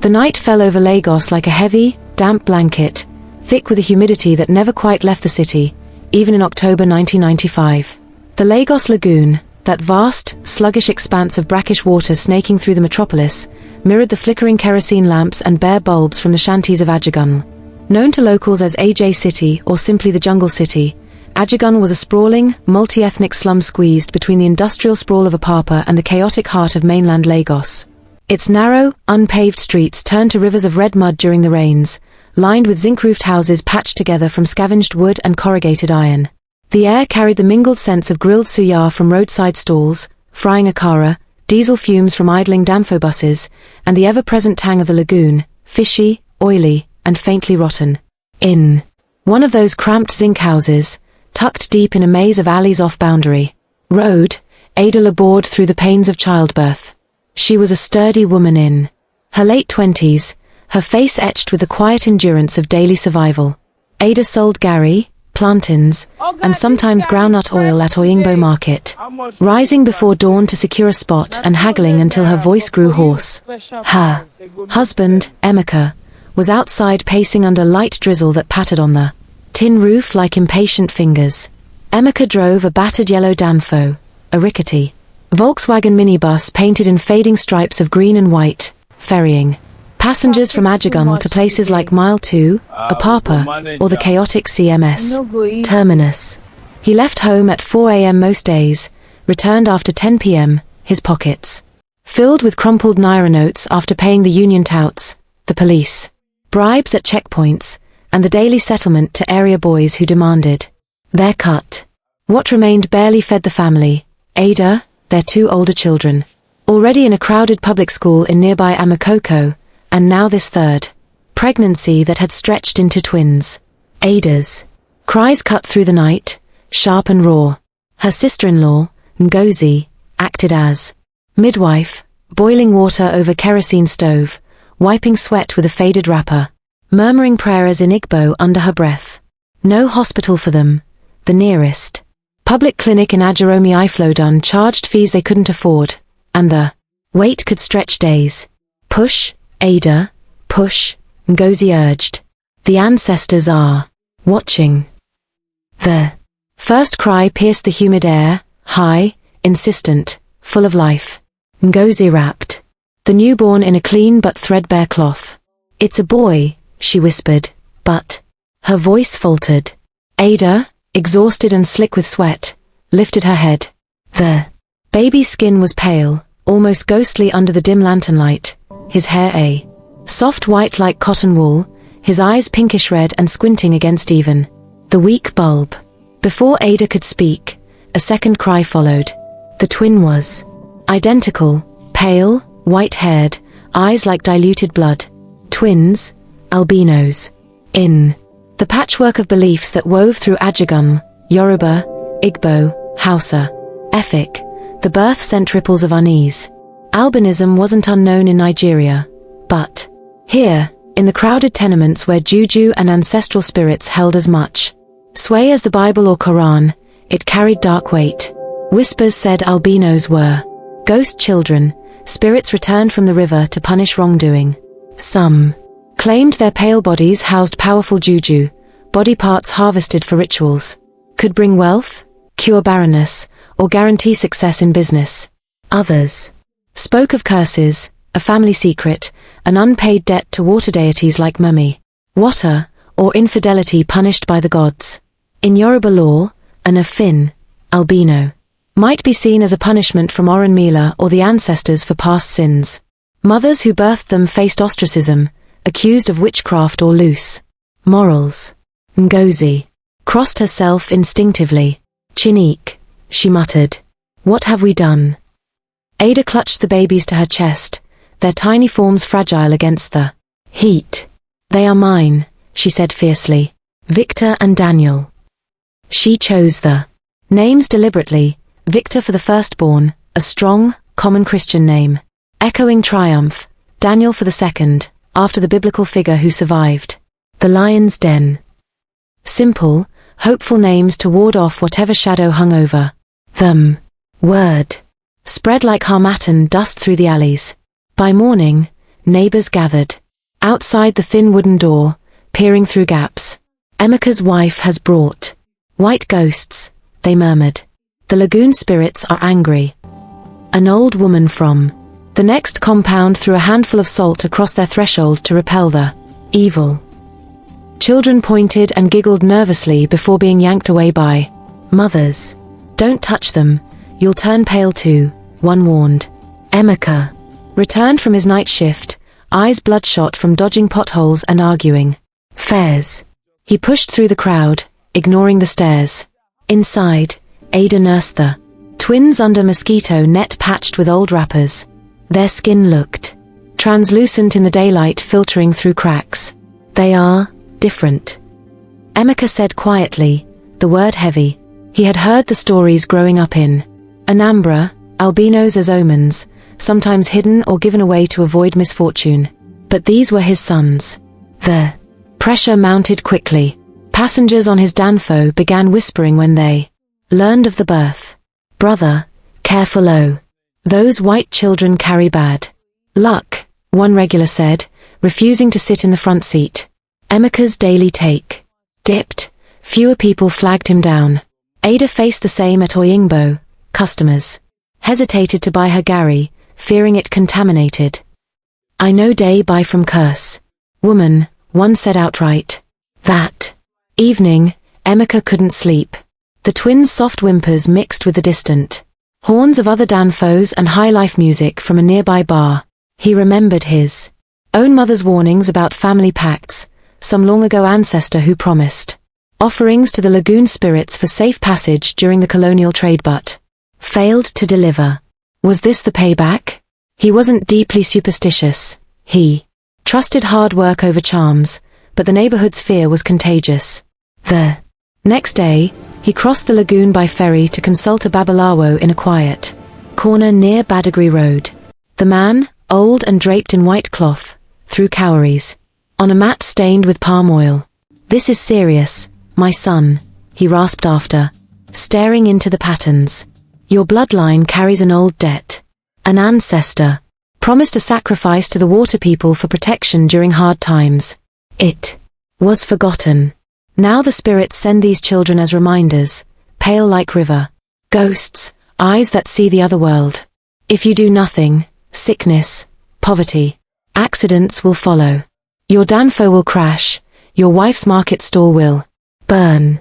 The night fell over Lagos like a heavy, damp blanket, thick with a humidity that never quite left the city, even in October 1995. The Lagos Lagoon, that vast, sluggish expanse of brackish water snaking through the metropolis, mirrored the flickering kerosene lamps and bare bulbs from the shanties of Ajegunle. Known to locals as AJ City or simply the Jungle City, Ajegunle was a sprawling, multi-ethnic slum squeezed between the industrial sprawl of Apapa and the chaotic heart of mainland Lagos. Its narrow, unpaved streets turned to rivers of red mud during the rains, lined with zinc-roofed houses patched together from scavenged wood and corrugated iron. The air carried the mingled scents of grilled suya from roadside stalls, frying akara, diesel fumes from idling Danfo buses, and the ever-present tang of the lagoon, fishy, oily, and faintly rotten. In one of those cramped zinc houses, tucked deep in a maze of alleys off-boundary road, Ada labored through the pains of childbirth. She was a sturdy woman in her late 20s, her face etched with the quiet endurance of daily survival. Ada sold gari, plantains, and sometimes groundnut oil at Oyingbo Market, rising before dawn to secure a spot and haggling until her voice grew hoarse. Her husband, Emeka, was outside pacing under light drizzle that pattered on the tin roof like impatient fingers. Emeka drove a battered yellow Danfo, a rickety Volkswagen minibus painted in fading stripes of green and white, ferrying passengers from Ajegunle to places like Mile 2, Apapa, or the chaotic CMS terminus. He left home at 4 a.m. most days, returned after 10 p.m., his pockets filled with crumpled naira notes after paying the union touts, the police, bribes at checkpoints, and the daily settlement to area boys who demanded their cut. What remained barely fed the family, Ada, their 2 older children, already in a crowded public school in nearby Amakoko, and now this third pregnancy that had stretched into twins. Ada's cries cut through the night, sharp and raw. Her sister-in-law, Ngozi, acted as midwife, boiling water over kerosene stove, wiping sweat with a faded wrapper, murmuring prayers in Igbo under her breath. No hospital for them, the nearest public clinic in Ajeromi Iflodun charged fees they couldn't afford, and the wait could stretch days. Push, Ada, push, Ngozi urged. The ancestors are watching. The first cry pierced the humid air, high, insistent, full of life. Ngozi rapped, the newborn in a clean but threadbare cloth. It's a boy, she whispered, but her voice faltered. Ada, exhausted and slick with sweat, lifted her head. The baby's skin was pale, almost ghostly under the dim lantern light, his hair a soft white like cotton wool, his eyes pinkish red and squinting against even the weak bulb. Before Ada could speak, a second cry followed. The twin was identical, pale, white-haired, eyes like diluted blood. Twins, albinos. In the patchwork of beliefs that wove through Ajegunle, Yoruba, Igbo, Hausa, Efik, the birth sent ripples of unease. Albinism wasn't unknown in Nigeria, but here, in the crowded tenements where juju and ancestral spirits held as much sway as the Bible or Quran, it carried dark weight. Whispers said albinos were ghost children, spirits returned from the river to punish wrongdoing. Some claimed their pale bodies housed powerful juju, body parts harvested for rituals, could bring wealth, cure barrenness, or guarantee success in business. Others spoke of curses, a family secret, an unpaid debt to water deities like Mummy, water, or infidelity punished by the gods. In Yoruba law, an Afin, albino, might be seen as a punishment from Orunmila or the ancestors for past sins. Mothers who birthed them faced ostracism, accused of witchcraft or loose morals. Ngozi crossed herself instinctively. Chinique, she muttered. What have we done? Ada clutched the babies to her chest, their tiny forms fragile against the heat. They are mine, she said fiercely. Victor and Daniel. She chose the names deliberately, Victor for the firstborn, a strong, common Christian name, echoing triumph, Daniel for the second, after the biblical figure who survived the lion's den. Simple, hopeful names to ward off whatever shadow hung over them. Word spread like harmattan dust through the alleys. By morning, neighbors gathered. Outside the thin wooden door, peering through gaps. Emeka's wife has brought white ghosts, they murmured. The lagoon spirits are angry. An old woman from the next compound threw a handful of salt across their threshold to repel the evil. Children pointed and giggled nervously before being yanked away by mothers. Don't touch them, you'll turn pale too, one warned. Emeka returned from his night shift, eyes bloodshot from dodging potholes and arguing. Fairs. He pushed through the crowd, ignoring the stares. Inside, Ada nursed the twins under mosquito net patched with old wrappers. Their skin looked translucent in the daylight filtering through cracks. They are different, Emeka said quietly, the word heavy. He had heard the stories growing up in Anambra, albinos as omens, sometimes hidden or given away to avoid misfortune. But these were his sons. The pressure mounted quickly. Passengers on his danfo began whispering when they learned of the birth. Brother, careful oh. Those white children carry bad luck, one regular said, refusing to sit in the front seat. Emeka's daily take dipped. Fewer people flagged him down. Ada faced the same at Oyingbo. Customers hesitated to buy her gari, fearing it contaminated. I no day buy from curse. Woman, one said outright. That evening, Emeka couldn't sleep. The twins' soft whimpers mixed with the distant horns of other danfos and high-life music from a nearby bar. He remembered his own mother's warnings about family pacts, some long-ago ancestor who promised offerings to the lagoon spirits for safe passage during the colonial trade but failed to deliver. Was this the payback? He wasn't deeply superstitious. He trusted hard work over charms, but the neighborhood's fear was contagious. The next day, he crossed the lagoon by ferry to consult a babalawo in a quiet corner near Badagry Road. The man, old and draped in white cloth, threw cowries on a mat stained with palm oil. This is serious, my son, he rasped after, staring into the patterns. Your bloodline carries an old debt. An ancestor promised a sacrifice to the water people for protection during hard times. It was forgotten. Now the spirits send these children as reminders, pale like river ghosts, eyes that see the other world. If you do nothing, sickness, poverty, accidents will follow. Your danfo will crash, your wife's market stall will burn.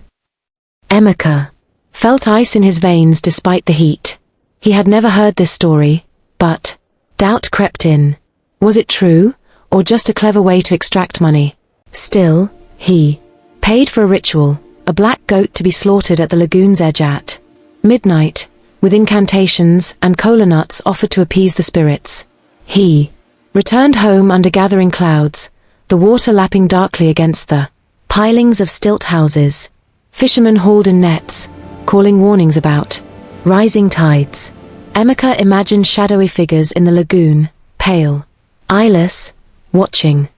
Emeka felt ice in his veins despite the heat. He had never heard this story, but doubt crept in. Was it true, or just a clever way to extract money? Still, he paid for a ritual, a black goat to be slaughtered at the lagoon's edge at midnight, with incantations and cola nuts offered to appease the spirits. He returned home under gathering clouds, the water lapping darkly against the pilings of stilt houses. Fishermen hauled in nets, calling warnings about rising tides. Emeka imagined shadowy figures in the lagoon, pale, eyeless, watching.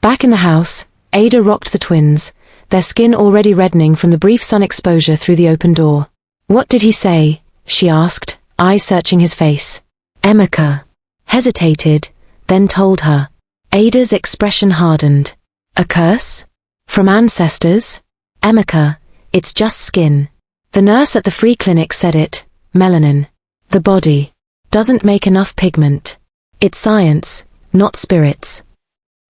Back in the house, Ada rocked the twins, their skin already reddening from the brief sun exposure through the open door. What did he say? She asked, eyes searching his face. Emeka hesitated, then told her. Ada's expression hardened. A curse? From ancestors? Emeka, it's just skin. The nurse at the free clinic said it, melanin. The body doesn't make enough pigment. It's science, not spirits.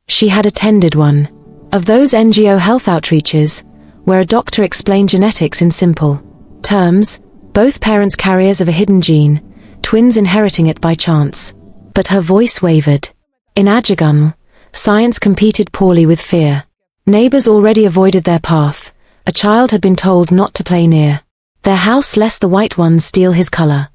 She had attended one of those NGO health outreaches, where a doctor explained genetics in simple terms, both parents carriers of a hidden gene, twins inheriting it by chance. But her voice wavered. In Ajegunle, science competed poorly with fear. Neighbors already avoided their path. A child had been told not to play near their house lest the white ones steal his color.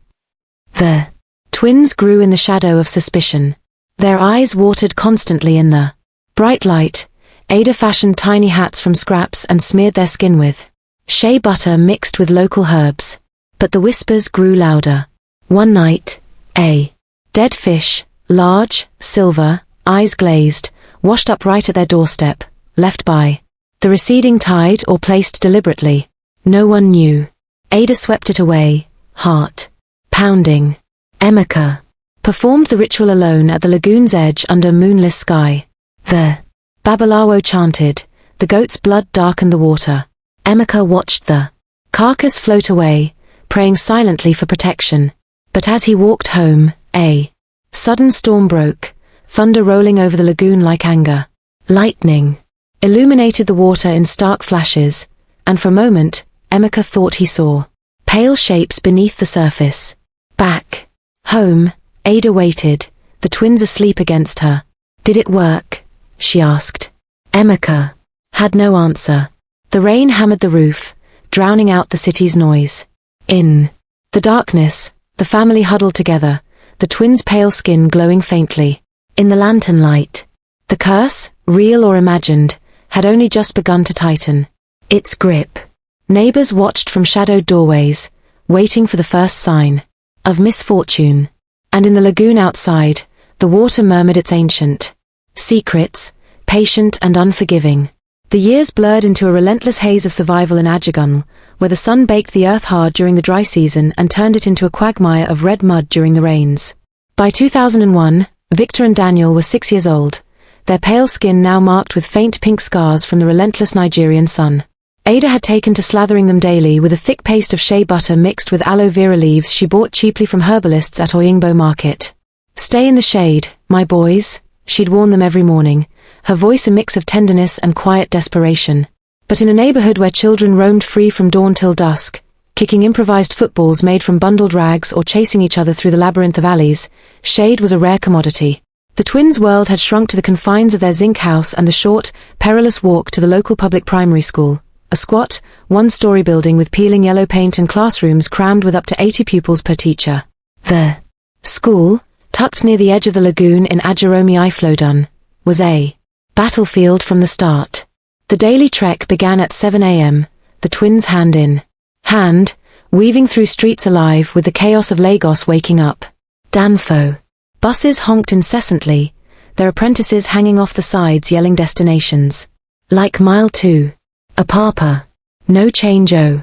The twins grew in the shadow of suspicion. Their eyes watered constantly in the bright light. Ada fashioned tiny hats from scraps and smeared their skin with shea butter mixed with local herbs. But the whispers grew louder. One night, a dead fish, large, silver, eyes glazed, washed up right at their doorstep, left by the receding tide or placed deliberately. No one knew. Ada swept it away, heart pounding. Emeka performed the ritual alone at the lagoon's edge under a moonless sky. The Babalawo chanted, the goat's blood darkened the water. Emeka watched the carcass float away, praying silently for protection. But as he walked home, a sudden storm broke, thunder rolling over the lagoon like anger. Lightning illuminated the water in stark flashes, and for a moment, Emeka thought he saw pale shapes beneath the surface. Back home, Ada waited, the twins asleep against her. Did it work? She asked. Emeka had no answer. The rain hammered the roof, drowning out the city's noise. In the darkness, the family huddled together, the twins' pale skin glowing faintly. In the lantern light, the curse, real or imagined, had only just begun to tighten its grip. Neighbors watched from shadowed doorways, waiting for the first sign of misfortune. And in the lagoon outside, the water murmured its ancient secrets, patient and unforgiving. The years blurred into a relentless haze of survival in Ajegunle, where the sun baked the earth hard during the dry season and turned it into a quagmire of red mud during the rains. By 2001, Victor and Daniel were 6 years old, their pale skin now marked with faint pink scars from the relentless Nigerian sun. Ada had taken to slathering them daily with a thick paste of shea butter mixed with aloe vera leaves she bought cheaply from herbalists at Oyingbo Market. Stay in the shade, my boys, she'd warn them every morning, her voice a mix of tenderness and quiet desperation. But in a neighborhood where children roamed free from dawn till dusk, kicking improvised footballs made from bundled rags or chasing each other through the labyrinth of alleys, shade was a rare commodity. The twins' world had shrunk to the confines of their zinc house and the short, perilous walk to the local public primary school. A squat, one-story building with peeling yellow paint and classrooms crammed with up to 80 pupils per teacher. The school, tucked near the edge of the lagoon in Ajegunle Iflodun, was a battlefield from the start. The daily trek began at 7 a.m., the twins hand in hand, weaving through streets alive with the chaos of Lagos waking up. Danfo. Buses honked incessantly, their apprentices hanging off the sides yelling destinations. Like Mile 2. Apapa. No change o.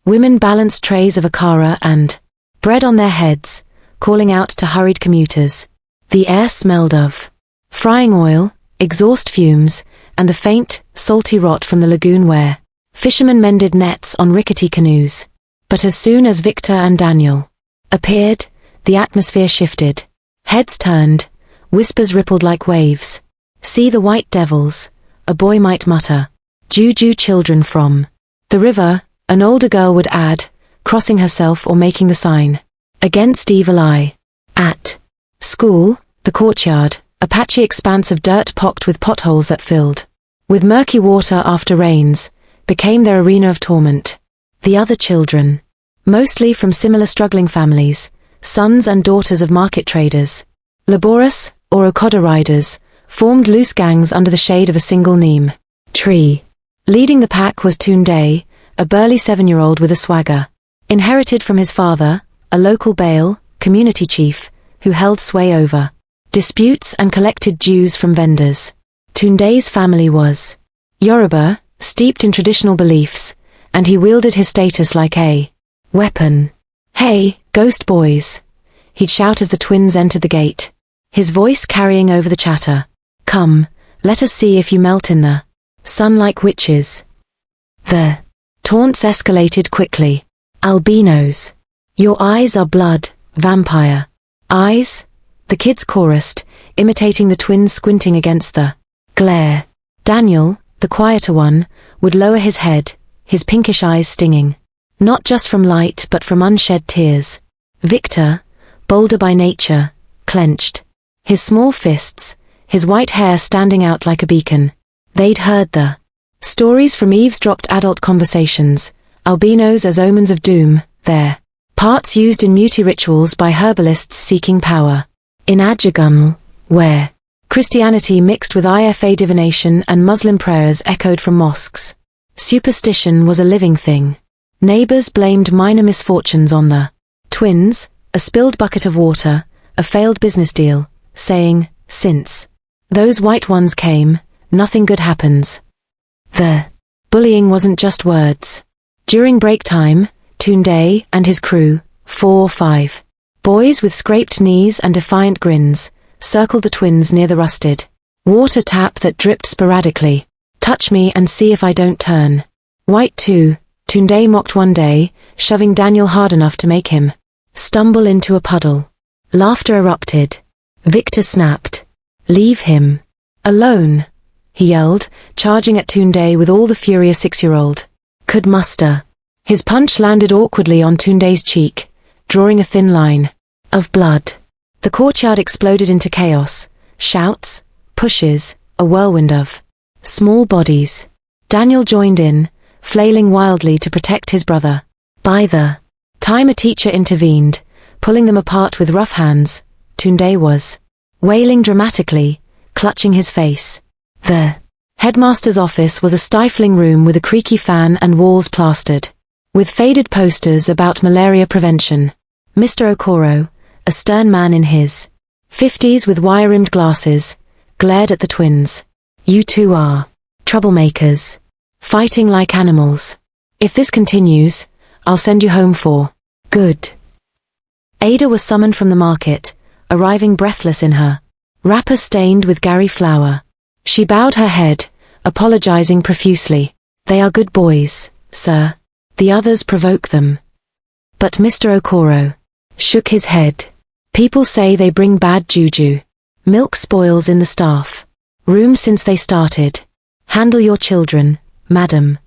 Women balanced trays of akara and bread on their heads, calling out to hurried commuters. The air smelled of frying oil, exhaust fumes, and the faint, salty rot from the lagoon where fishermen mended nets on rickety canoes. But as soon as Victor and Daniel appeared, the atmosphere shifted. Heads turned, whispers rippled like waves. See the white devils, a boy might mutter. Juju children from the river, an older girl would add, crossing herself or making the sign. Against evil eye. At school, the courtyard, a patchy expanse of dirt pocked with potholes that filled with murky water after rains, became their arena of torment. The other children, mostly from similar struggling families, sons and daughters of market traders, laborious or Okada riders, formed loose gangs under the shade of a single neem tree. Leading the pack was Tunde, a burly 7-year-old with a swagger. Inherited from his father, a local Baal, community chief, who held sway over disputes and collected dues from vendors. Tunde's family was Yoruba, steeped in traditional beliefs, and he wielded his status like a weapon. Hey, ghost boys, he'd shout as the twins entered the gate, his voice carrying over the chatter. Come, let us see if you melt in the sun like witches. The taunts escalated quickly. Albinos. Your eyes are blood, vampire. Eyes? The kids chorused, imitating the twins squinting against the glare. Daniel, the quieter one, would lower his head, his pinkish eyes stinging. Not just from light but from unshed tears. Victor, bolder by nature, clenched his small fists, his white hair standing out like a beacon. They'd heard the stories from eavesdropped adult conversations, albinos as omens of doom, their parts used in muti rituals by herbalists seeking power. In Ajegunle, where Christianity mixed with Ifa divination and Muslim prayers echoed from mosques, superstition was a living thing. Neighbors blamed minor misfortunes on the twins, a spilled bucket of water, a failed business deal, saying, since those white ones came, nothing good happens. The bullying wasn't just words. During break time, Tunde and his crew, 4 or 5, Boys with scraped knees and defiant grins circled the twins near the rusted water tap that dripped sporadically. "Touch me and see if I don't turn." "White too," Tunde mocked one day, shoving Daniel hard enough to make him stumble into a puddle. Laughter erupted. Victor snapped. "Leave him alone," he yelled, charging at Tunde with all the fury a 6-year-old could muster. His punch landed awkwardly on Tunde's cheek, drawing a thin line of blood. The courtyard exploded into chaos, shouts, pushes, a whirlwind of small bodies. Daniel joined in, flailing wildly to protect his brother. By the time a teacher intervened, pulling them apart with rough hands, Tunde was wailing dramatically, clutching his face. The headmaster's office was a stifling room with a creaky fan and walls plastered with faded posters about malaria prevention. Mr. Okoro, a stern man in his 50s with wire-rimmed glasses, glared at the twins. "You two are troublemakers, fighting like animals. If this continues, I'll send you home for good." Ada was summoned from the market, arriving breathless in her wrapper stained with Gary flour. She bowed her head, apologizing profusely. "They are good boys, sir. The others provoke them." But Mr. Okoro shook his head. "People say they bring bad juju. Milk spoils in the staff room since they started. Handle your children, madam."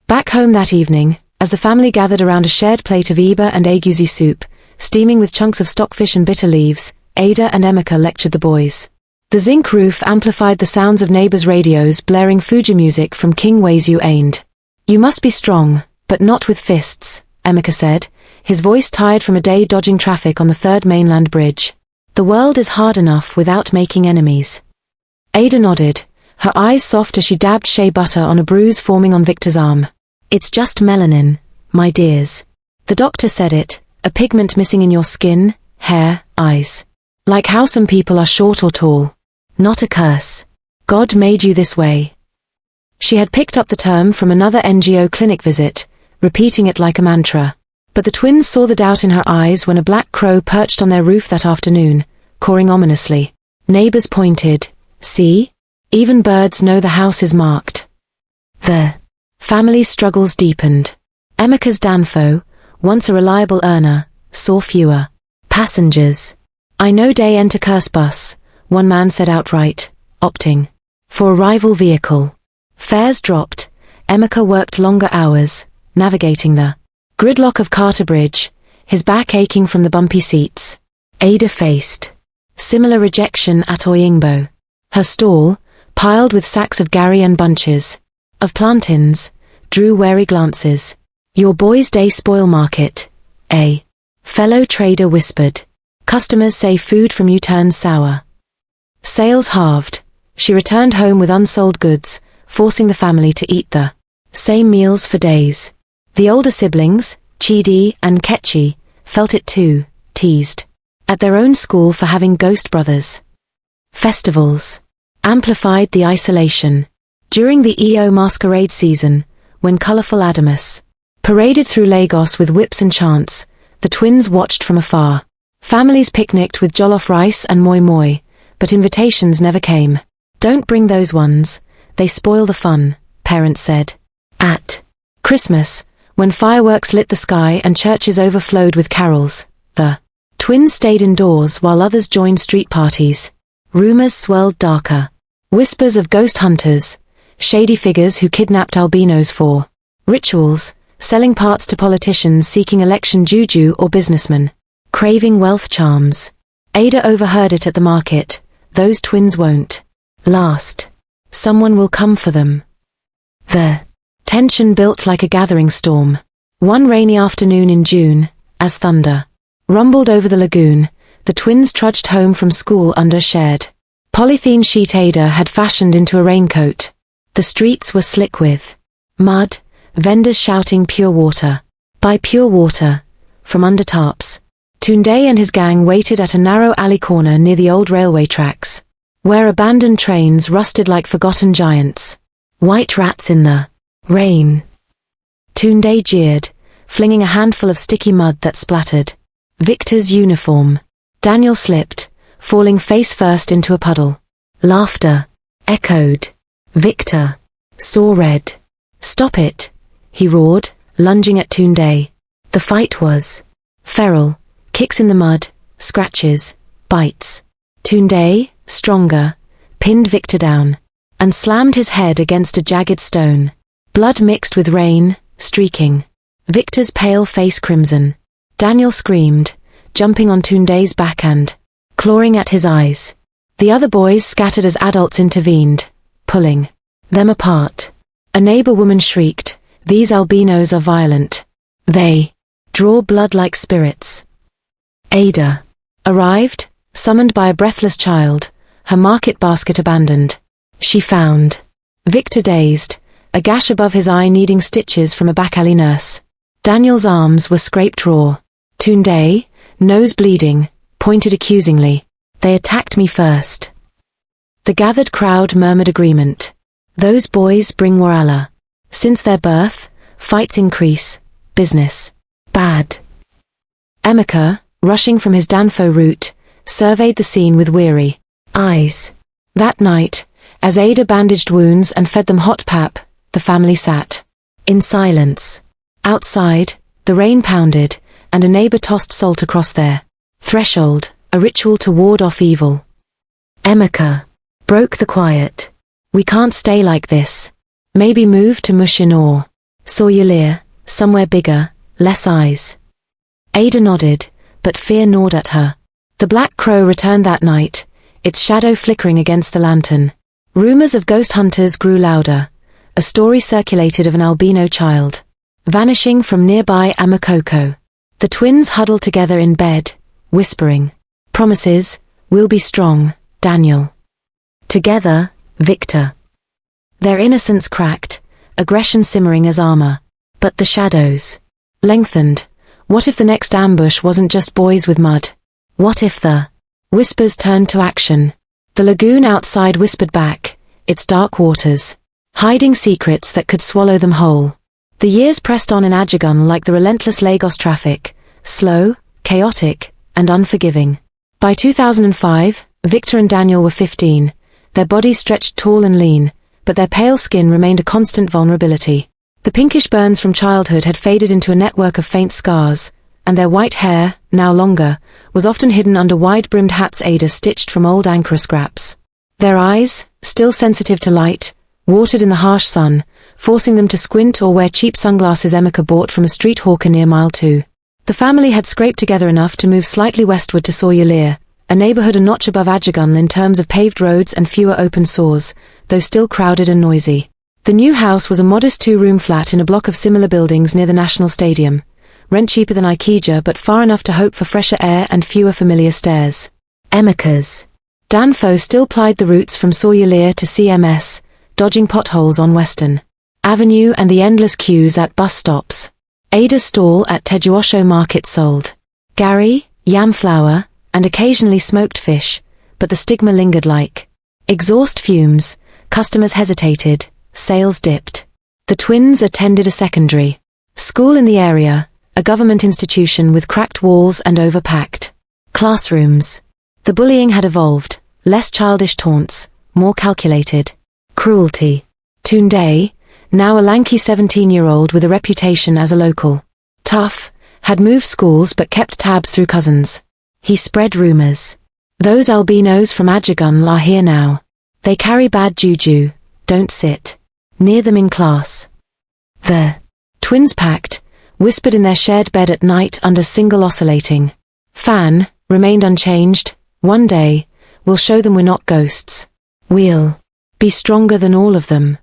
Back home that evening, as the family gathered around a shared plate of Iba and egusi soup, steaming with chunks of stockfish and bitter leaves, Ada and Emeka lectured the boys. The zinc roof amplified the sounds of neighbors' radios blaring Fuji music from King Waizu Aind. "You must be strong, but not with fists," Emeka said, his voice tired from a day dodging traffic on the third mainland bridge. "The world is hard enough without making enemies." Ada nodded, her eyes soft as she dabbed shea butter on a bruise forming on Victor's arm. "It's just melanin, my dears. The doctor said it, a pigment missing in your skin, hair, eyes. Like how some people are short or tall. Not a curse. God made you this way." She had picked up the term from another NGO clinic visit, repeating it like a mantra. But the twins saw the doubt in her eyes when a black crow perched on their roof that afternoon, cawing ominously. Neighbors pointed. "See? Even birds know the house is marked." The family's struggles deepened. Emeka's Danfo, once a reliable earner, saw fewer passengers. "I know day enter curse bus," one man said outright, opting for a rival vehicle. Fares dropped. Emeka worked longer hours, navigating the gridlock of Carter Bridge, his back aching from the bumpy seats. Ada faced similar rejection at Oyingbo. Her stall, piled with sacks of Gary and bunches of plantains, drew wary glances. "Your boys' day spoil market," a fellow trader whispered. "Customers say food from you turns sour." Sales halved. She returned home with unsold goods, forcing the family to eat the same meals for days. The older siblings, Chidi and Kechi, felt it too, teased at their own school for having ghost brothers. Festivals amplified the isolation. During the EO masquerade season, when colorful Adamus paraded through Lagos with whips and chants, the twins watched from afar. Families picnicked with jollof rice and moi moi, but invitations never came. "Don't bring those ones, they spoil the fun," parents said. At Christmas, when fireworks lit the sky and churches overflowed with carols, the twins stayed indoors while others joined street parties. Rumors swirled darker. Whispers of ghost hunters, shady figures who kidnapped albinos for rituals, selling parts to politicians seeking election juju or businessmen craving wealth charms. Ada overheard it at the market. "Those twins won't last. Someone will come for them." The tension built like a gathering storm. One rainy afternoon in June, as thunder rumbled over the lagoon, the twins trudged home from school under shared polythene sheet Ada had fashioned into a raincoat. The streets were slick with mud, vendors shouting pure water. Buy pure water, from under tarps. Tunde and his gang waited at a narrow alley corner near the old railway tracks, where abandoned trains rusted like forgotten giants. "White rats in the rain," Tunde jeered, flinging a handful of sticky mud that splattered Victor's uniform. Daniel slipped, falling face first into a puddle. Laughter echoed. Victor saw red. "Stop it," he roared, lunging at Tunde. The fight was feral. Kicks in the mud, scratches, bites. Tunde, stronger, pinned Victor down and slammed his head against a jagged stone. Blood mixed with rain, streaking. Victor's pale face crimson. Daniel screamed, jumping on Tunde's backhand, clawing at his eyes. The other boys scattered as adults intervened, pulling them apart. A neighbor woman shrieked, "These albinos are violent. They draw blood like spirits." Ada arrived, summoned by a breathless child, her market basket abandoned. She found Victor dazed, a gash above his eye needing stitches from a back alley nurse. Daniel's arms were scraped raw. Tunde, nose bleeding, pointed accusingly. "They attacked me first." The gathered crowd murmured agreement. Those boys bring Warala. Since their birth, fights increase, business bad. Emeka, rushing from his Danfo route, surveyed the scene with weary eyes. That night, as Ada bandaged wounds and fed them hot pap, the family sat in silence. Outside, the rain pounded, and a neighbor tossed salt across their threshold, a ritual to ward off evil. Emeka broke the quiet. "We can't stay like this. Maybe move to Mushin or Sawyer, somewhere bigger, less eyes." Ada nodded, but fear gnawed at her. The black crow returned that night, its shadow flickering against the lantern. Rumors of ghost hunters grew louder. A story circulated of an albino child vanishing from nearby Amakoko. The twins huddled together in bed, whispering, "Promises, we'll be strong, Daniel." Together, Victor. Their innocence cracked, aggression simmering as armor. But the shadows lengthened. What if the next ambush wasn't just boys with mud? What if the whispers turned to action? The lagoon outside whispered back, its dark waters, hiding secrets that could swallow them whole. The years pressed on in Ajegunle like the relentless Lagos traffic, slow, chaotic, and unforgiving. By 2005, Victor and Daniel were 15, their bodies stretched tall and lean, but their pale skin remained a constant vulnerability. The pinkish burns from childhood had faded into a network of faint scars, and their white hair, now longer, was often hidden under wide-brimmed hats Ada stitched from old Ankara scraps. Their eyes, still sensitive to light, watered in the harsh sun, forcing them to squint or wear cheap sunglasses Emeka bought from a street hawker near Mile 2. The family had scraped together enough to move slightly westward to Sawyer, a neighborhood a notch above Ajegunle in terms of paved roads and fewer open sores, though still crowded and noisy. The new house was a modest 2-room flat in a block of similar buildings near the National Stadium, rent cheaper than Ikeja but far enough to hope for fresher air and fewer familiar stairs. Emeka's Danfo still plied the routes from Sawyer to CMS, dodging potholes on Western Avenue and the endless queues at bus stops. Ada's stall at Tejuosho Market sold gari, yam flour, and occasionally smoked fish, but the stigma lingered like exhaust fumes. Customers hesitated, sales dipped. The twins attended a secondary school in the area, a government institution with cracked walls and overpacked classrooms. The bullying had evolved, less childish taunts, more calculated cruelty. Tunde, now a lanky 17-year-old with a reputation as a local tough, had moved schools but kept tabs through cousins. He spread rumors. "Those albinos from Ajegunle are here now. They carry bad juju, don't sit near them in class." The twins packed, whispered in their shared bed at night under single oscillating fan, remained unchanged. "One day, we'll show them we're not ghosts. We'll be stronger than all of them."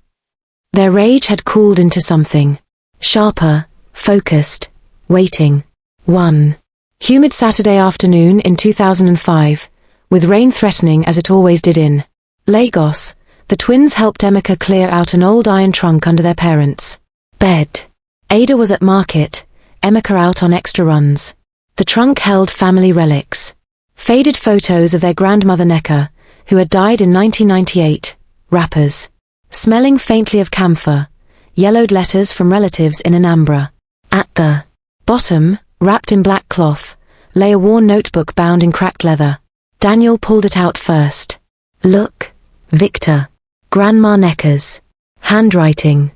Their rage had cooled into something sharper, focused, waiting. One humid Saturday afternoon in 2005, with rain threatening as it always did in Lagos, the twins helped Emeka clear out an old iron trunk under their parents' bed. Ada was at market, Emeka out on extra runs. The trunk held family relics. Faded photos of their grandmother Neka, who had died in 1998, wrappers smelling faintly of camphor, yellowed letters from relatives in Anambra. At the bottom, wrapped in black cloth, lay a worn notebook bound in cracked leather. Daniel pulled it out first. Look, Victor. Grandma Necker's handwriting.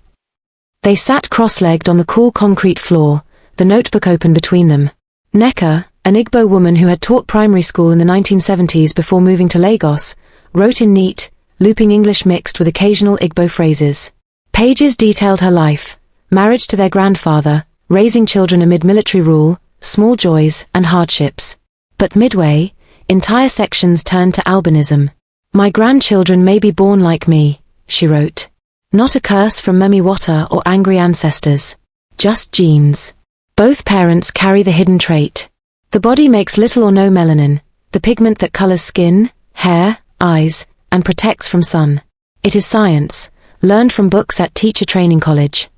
They sat cross-legged on the cool concrete floor, the notebook open between them. Necker, an Igbo woman who had taught primary school in the 1970s before moving to Lagos, wrote in neat, looping English mixed with occasional Igbo phrases. Pages detailed her life, marriage to their grandfather, raising children amid military rule, small joys and hardships. But midway, entire sections turned to albinism. My grandchildren may be born like me, she wrote. Not a curse from Mummy Water or angry ancestors. Just genes. Both parents carry the hidden trait. The body makes little or no melanin, the pigment that colors skin, hair, eyes, and protects from sun. It is science, learned from books at teacher training college.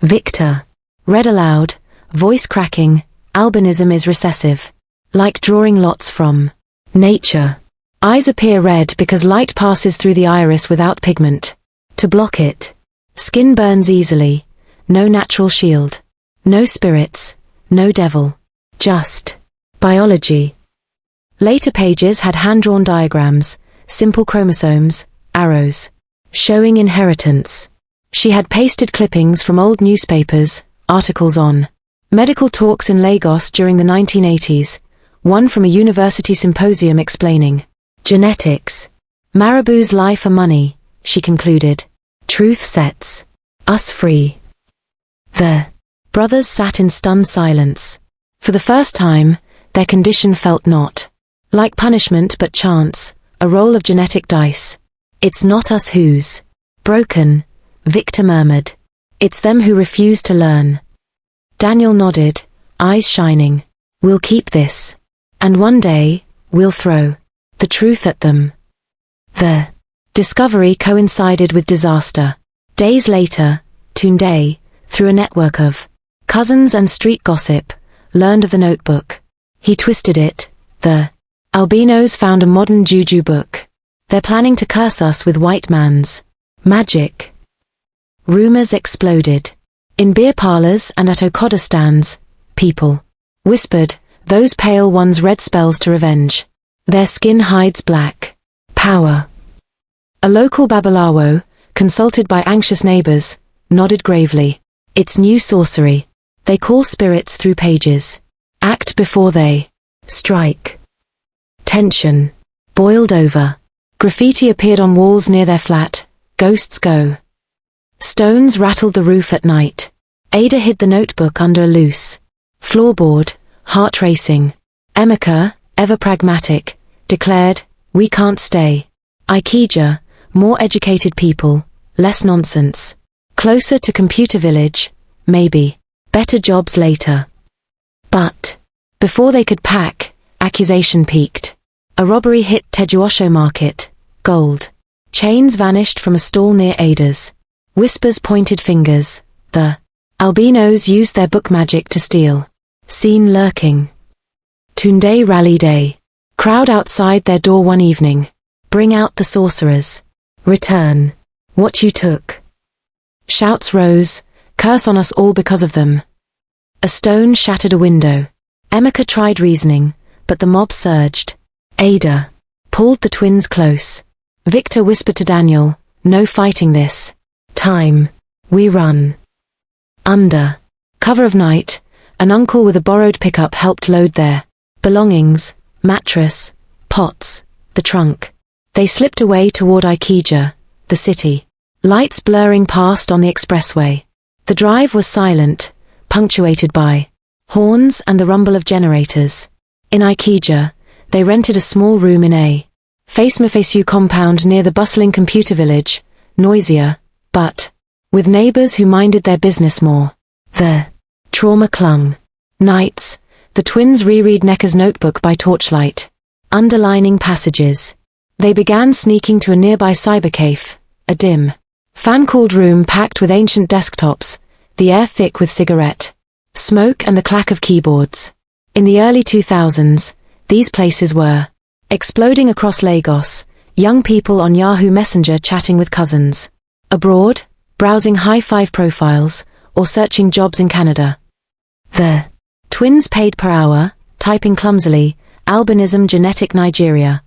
Victor read aloud, voice cracking, albinism is recessive. Like drawing lots from nature. Eyes appear red because light passes through the iris without pigment. To block it. Skin burns easily. No natural shield. No spirits. No devil. Just biology. Later pages had hand-drawn diagrams, simple chromosomes, arrows, showing inheritance. She had pasted clippings from old newspapers, articles on medical talks in Lagos during the 1980s, one from a university symposium explaining genetics. Marabou's lie for money, she concluded. Truth sets us free. The brothers sat in stunned silence. For the first time, their condition felt not like punishment but chance, a roll of genetic dice. It's not us who's broken, Victor murmured. It's them who refuse to learn. Daniel nodded, eyes shining. We'll keep this. And one day, we'll throw the truth at them. The discovery coincided with disaster. Days later, Tunde, through a network of cousins and street gossip, learned of the notebook. He twisted it. The albinos found a modern juju book. They're planning to curse us with white man's magic. Rumors exploded. In beer parlors and at Okada stands, people whispered, those pale ones read spells to revenge. Their skin hides black power. A local babalawo, consulted by anxious neighbors, nodded gravely. It's new sorcery. They call spirits through pages. Act before they strike. Tension boiled over. Graffiti appeared on walls near their flat. Ghosts go. Stones rattled the roof at night. Ada hid the notebook under a loose floorboard, heart racing. Emeka, ever pragmatic, declared, we can't stay. Ikeja, more educated people, less nonsense. Closer to computer village, maybe. Better jobs later. But before they could pack, accusation peaked. A robbery hit Tejuosho Market. Gold chains vanished from a stall near Ada's. Whispers pointed fingers. The albinos used their book magic to steal. Seen lurking. Tunde rallied a crowd outside their door one evening. Bring out the sorcerers. Return what you took. Shouts rose. Curse on us all because of them. A stone shattered a window. Emeka tried reasoning, but the mob surged. Ada pulled the twins close. Victor whispered to Daniel, no fighting this time. We run. Under cover of night, an uncle with a borrowed pickup helped load their belongings, mattress, pots, the trunk. They slipped away toward Ikeja, the city. Lights blurring past on the expressway. The drive was silent, punctuated by horns and the rumble of generators. In Ikeja, they rented a small room in a Facemefesu compound near the bustling computer village, noisier, but with neighbors who minded their business more. The trauma clung. Nights, the twins reread Necker's notebook by torchlight, underlining passages. They began sneaking to a nearby cybercafe, a dim, fan-cooled room packed with ancient desktops, the air thick with cigarette smoke and the clack of keyboards. In the early 2000s, these places were exploding across Lagos, young people on Yahoo Messenger chatting with cousins. Abroad, browsing high-five profiles, or searching jobs in Canada. The twins paid per hour, typing clumsily, albinism genetic Nigeria.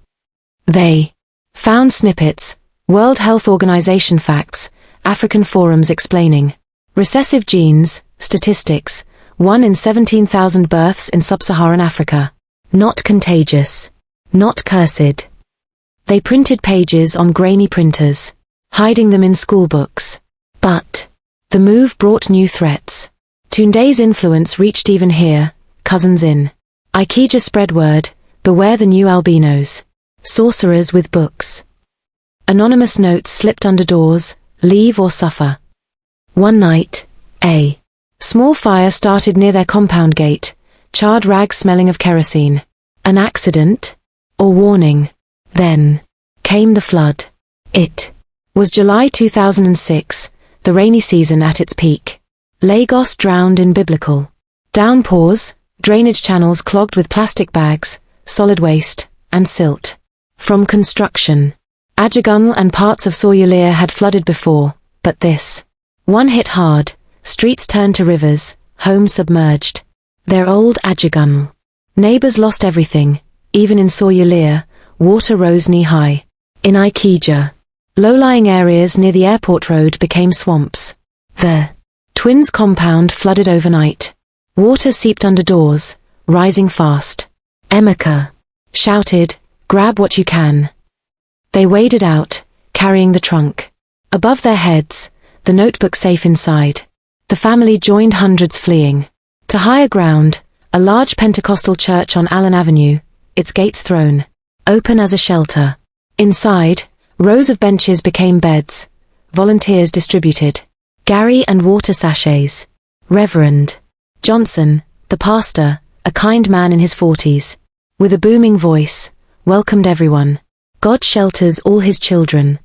They found snippets, World Health Organization facts, African forums explaining. Recessive genes, statistics, 1 in 17,000 births in sub-Saharan Africa. Not contagious. Not cursed. They printed pages on grainy printers, hiding them in schoolbooks. But the move brought new threats. Tunde's influence reached even here, cousins in Ikeja spread word, beware the new albinos. Sorcerers with books. Anonymous notes slipped under doors, leave or suffer. One night, a small fire started near their compound gate, charred rags smelling of kerosene. An accident? Or warning? Then came the flood. It was July 2006, the rainy season at its peak. Lagos drowned in biblical downpours, drainage channels clogged with plastic bags, solid waste, and silt. From construction. Ajegunle and parts of Surulere had flooded before, but this one hit hard, streets turned to rivers, homes submerged. Their old Ajegunle. Neighbors lost everything, even in Surulere, water rose knee-high. In Ikeja, low-lying areas near the airport road became swamps. The twins' compound flooded overnight. Water seeped under doors, rising fast. Emeka shouted, "Grab what you can." They waded out, carrying the trunk. Above their heads, the notebook safe inside. The family joined hundreds fleeing. To higher ground, a large Pentecostal church on Allen Avenue, its gates thrown open as a shelter. Inside, rows of benches became beds. Volunteers distributed Gary and water sachets. Reverend Johnson, the pastor, a kind man in his 40s, with a booming voice, welcomed everyone. God shelters all his children.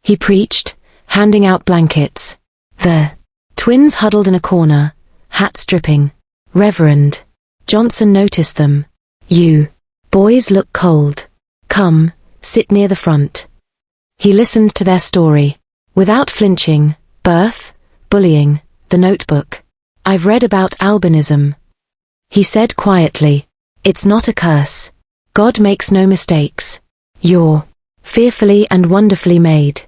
He preached, handing out blankets. The twins huddled in a corner, hats dripping. Reverend Johnson noticed them. "You boys look cold. Come, sit near the front." He listened to their story. Without flinching, birth, bullying, the notebook. "I've read about albinism," he said quietly. "It's not a curse. God makes no mistakes. You're fearfully and wonderfully made."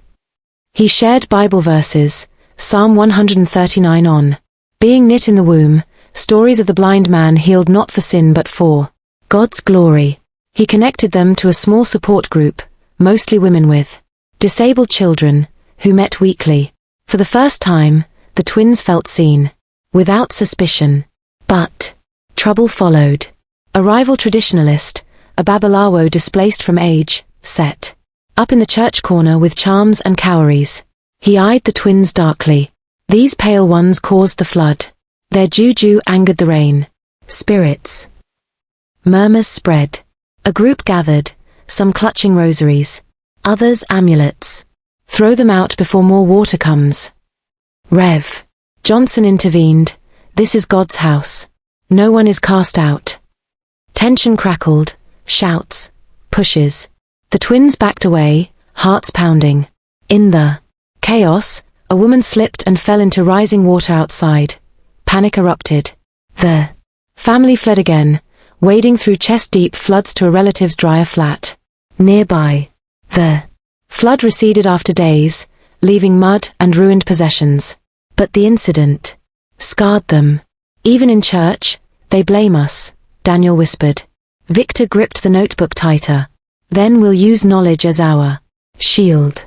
He shared Bible verses, Psalm 139 on being knit in the womb, stories of the blind man healed not for sin but for God's glory. He connected them to a small support group, mostly women with disabled children, who met weekly. For the first time, the twins felt seen, without suspicion. But trouble followed. A rival traditionalist, a Babalawo displaced from age, set up in the church corner with charms and cowries. He eyed the twins darkly. These pale ones caused the flood. Their juju angered the rain. Spirits. Murmurs spread. A group gathered, some clutching rosaries, others amulets. Throw them out before more water comes. Rev Johnson intervened. This is God's house. No one is cast out. Tension crackled, shouts, pushes. The twins backed away, hearts pounding. In the chaos, a woman slipped and fell into rising water outside. Panic erupted. The family fled again, wading through chest-deep floods to a relative's drier flat. Nearby, the flood receded after days, leaving mud and ruined possessions. But the incident scarred them. Even in church, they blame us, Daniel whispered. Victor gripped the notebook tighter. Then we'll use knowledge as our shield.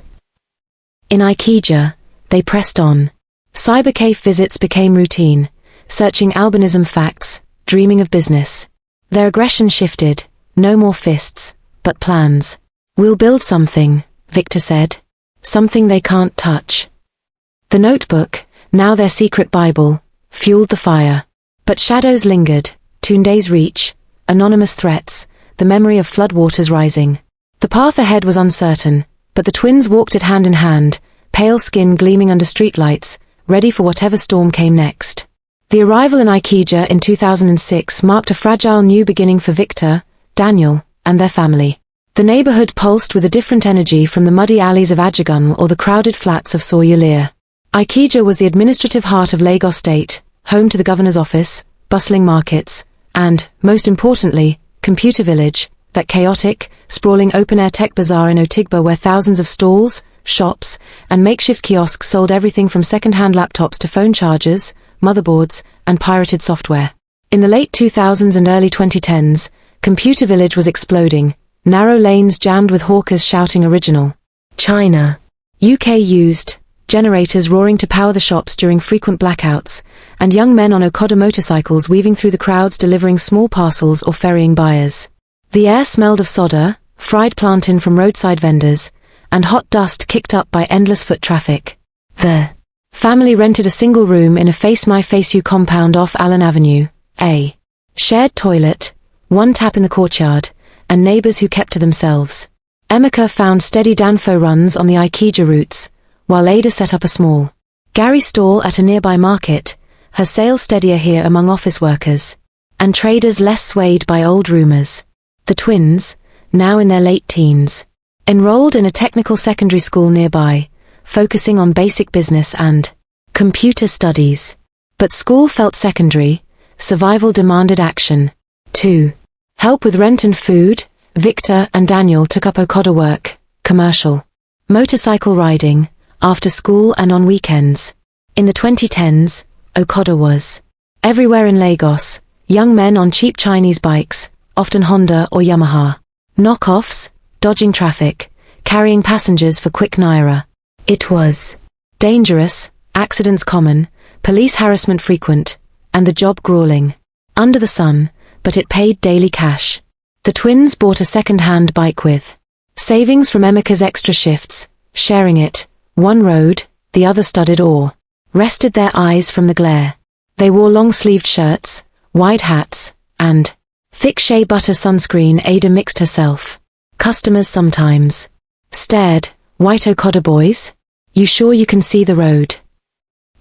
In Ikeja, they pressed on. Cybercafe visits became routine, searching albinism facts, dreaming of business. Their aggression shifted, no more fists, but plans. We'll build something, Victor said. Something they can't touch. The notebook, now their secret Bible, fueled the fire. But shadows lingered, Tunde's reach, anonymous threats, the memory of floodwaters rising. The path ahead was uncertain, but the twins walked it hand in hand, pale skin gleaming under streetlights, ready for whatever storm came next. The arrival in Ikeja in 2006 marked a fragile new beginning for Victor, Daniel, and their family. The neighborhood pulsed with a different energy from the muddy alleys of Ajegunle or the crowded flats of Surulere. Ikeja was the administrative heart of Lagos State, home to the governor's office, bustling markets, and, most importantly, Computer Village, that chaotic, sprawling open-air tech bazaar in Otigba where thousands of stalls, shops, and makeshift kiosks sold everything from second-hand laptops to phone chargers, motherboards, and pirated software. In the late 2000s and early 2010s, Computer Village was exploding, narrow lanes jammed with hawkers shouting original China, UK used, generators roaring to power the shops during frequent blackouts, and young men on Okada motorcycles weaving through the crowds delivering small parcels or ferrying buyers. The air smelled of soda, fried plantain from roadside vendors, and hot dust kicked up by endless foot traffic. The family rented a single room in a Face My Face You compound off Allen Avenue, a shared toilet, one tap in the courtyard, and neighbors who kept to themselves. Emeka found steady Danfo runs on the Ikeja routes, while Ada set up a small Gary stall at a nearby market, her sales steadier here among office workers, and traders less swayed by old rumors. The twins, now in their late teens, enrolled in a technical secondary school nearby, focusing on basic business and computer studies. But school felt secondary, survival demanded action. To help with rent and food, Victor and Daniel took up Okada work, commercial motorcycle riding, after school and on weekends. In the 2010s, Okada was everywhere in Lagos, young men on cheap Chinese bikes, often Honda or Yamaha. Knockoffs, dodging traffic, carrying passengers for quick naira. It was dangerous, accidents common, police harassment frequent, and the job grueling. Under the sun, but it paid daily cash. The twins bought a second-hand bike with savings from Emeka's extra shifts, sharing it. One rode, the other studied or rested their eyes from the glare. They wore long-sleeved shirts, wide hats, and thick shea butter sunscreen. Ada mixed herself. Customers sometimes stared. White Okada boys? You sure you can see the road?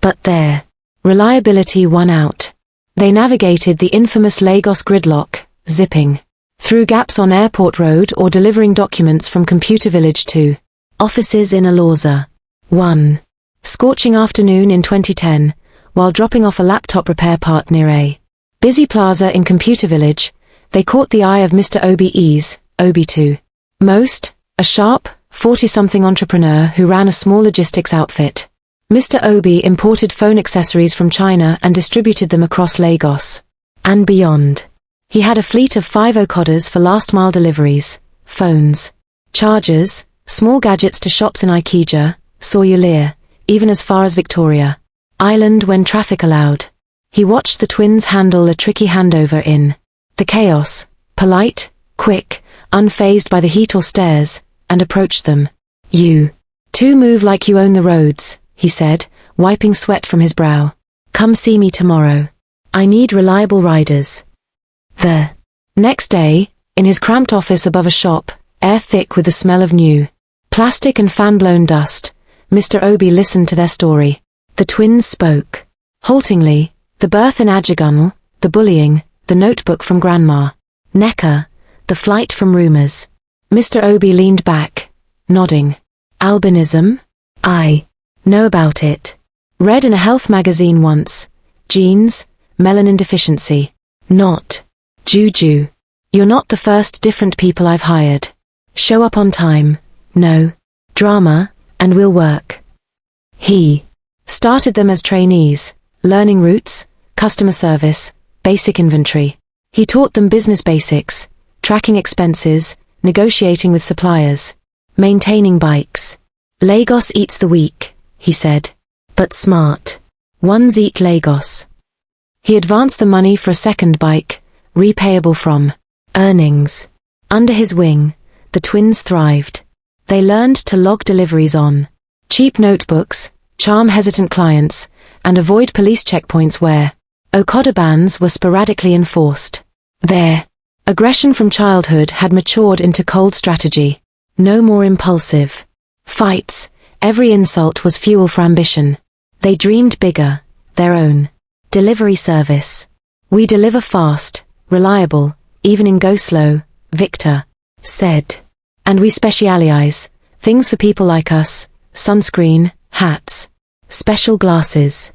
But their reliability won out. They navigated the infamous Lagos gridlock, zipping through gaps on Airport Road or delivering documents from Computer Village to offices in Alorza. One scorching afternoon in 2010, while dropping off a laptop repair part near a busy plaza in Computer Village, they caught the eye of Mr. Obi2. Most, a sharp, 40-something entrepreneur who ran a small logistics outfit. Mr. Obi imported phone accessories from China and distributed them across Lagos and beyond. He had a fleet of 5 Okadas for last-mile deliveries, phones, chargers, small gadgets to shops in Ikeja, Sawyer, even as far as Victoria Island when traffic allowed. He watched the twins handle a tricky handover in the chaos, polite, quick, unfazed by the heat or stares, and approached them. You two move like you own the roads, he said, wiping sweat from his brow. Come see me tomorrow. I need reliable riders. The next day, in his cramped office above a shop, air thick with the smell of new plastic and fan-blown dust, Mr. Obi listened to their story. The twins spoke haltingly, the birth in Ajegunle, the bullying, the notebook from Grandma Neka, the flight from rumors. Mr. Obi leaned back, nodding. Albinism? I know about it. Read in a health magazine once. Genes, melanin deficiency. Not juju. You're not the first different people I've hired. Show up on time, no drama, and we'll work. He started them as trainees, learning routes, customer service, basic inventory. He taught them business basics, tracking expenses, negotiating with suppliers, maintaining bikes. Lagos eats the weak, he said. But smart. Ones eat Lagos. He advanced the money for a second bike, repayable from earnings. Under his wing, the twins thrived. They learned to log deliveries on cheap notebooks, charm hesitant clients, and avoid police checkpoints where Okada bans were sporadically enforced. Their aggression from childhood had matured into cold strategy. No more impulsive fights, every insult was fuel for ambition. They dreamed bigger, their own delivery service. We deliver fast, reliable, even in go slow, Victor said. And we specialize, things for people like us, sunscreen, hats, special glasses.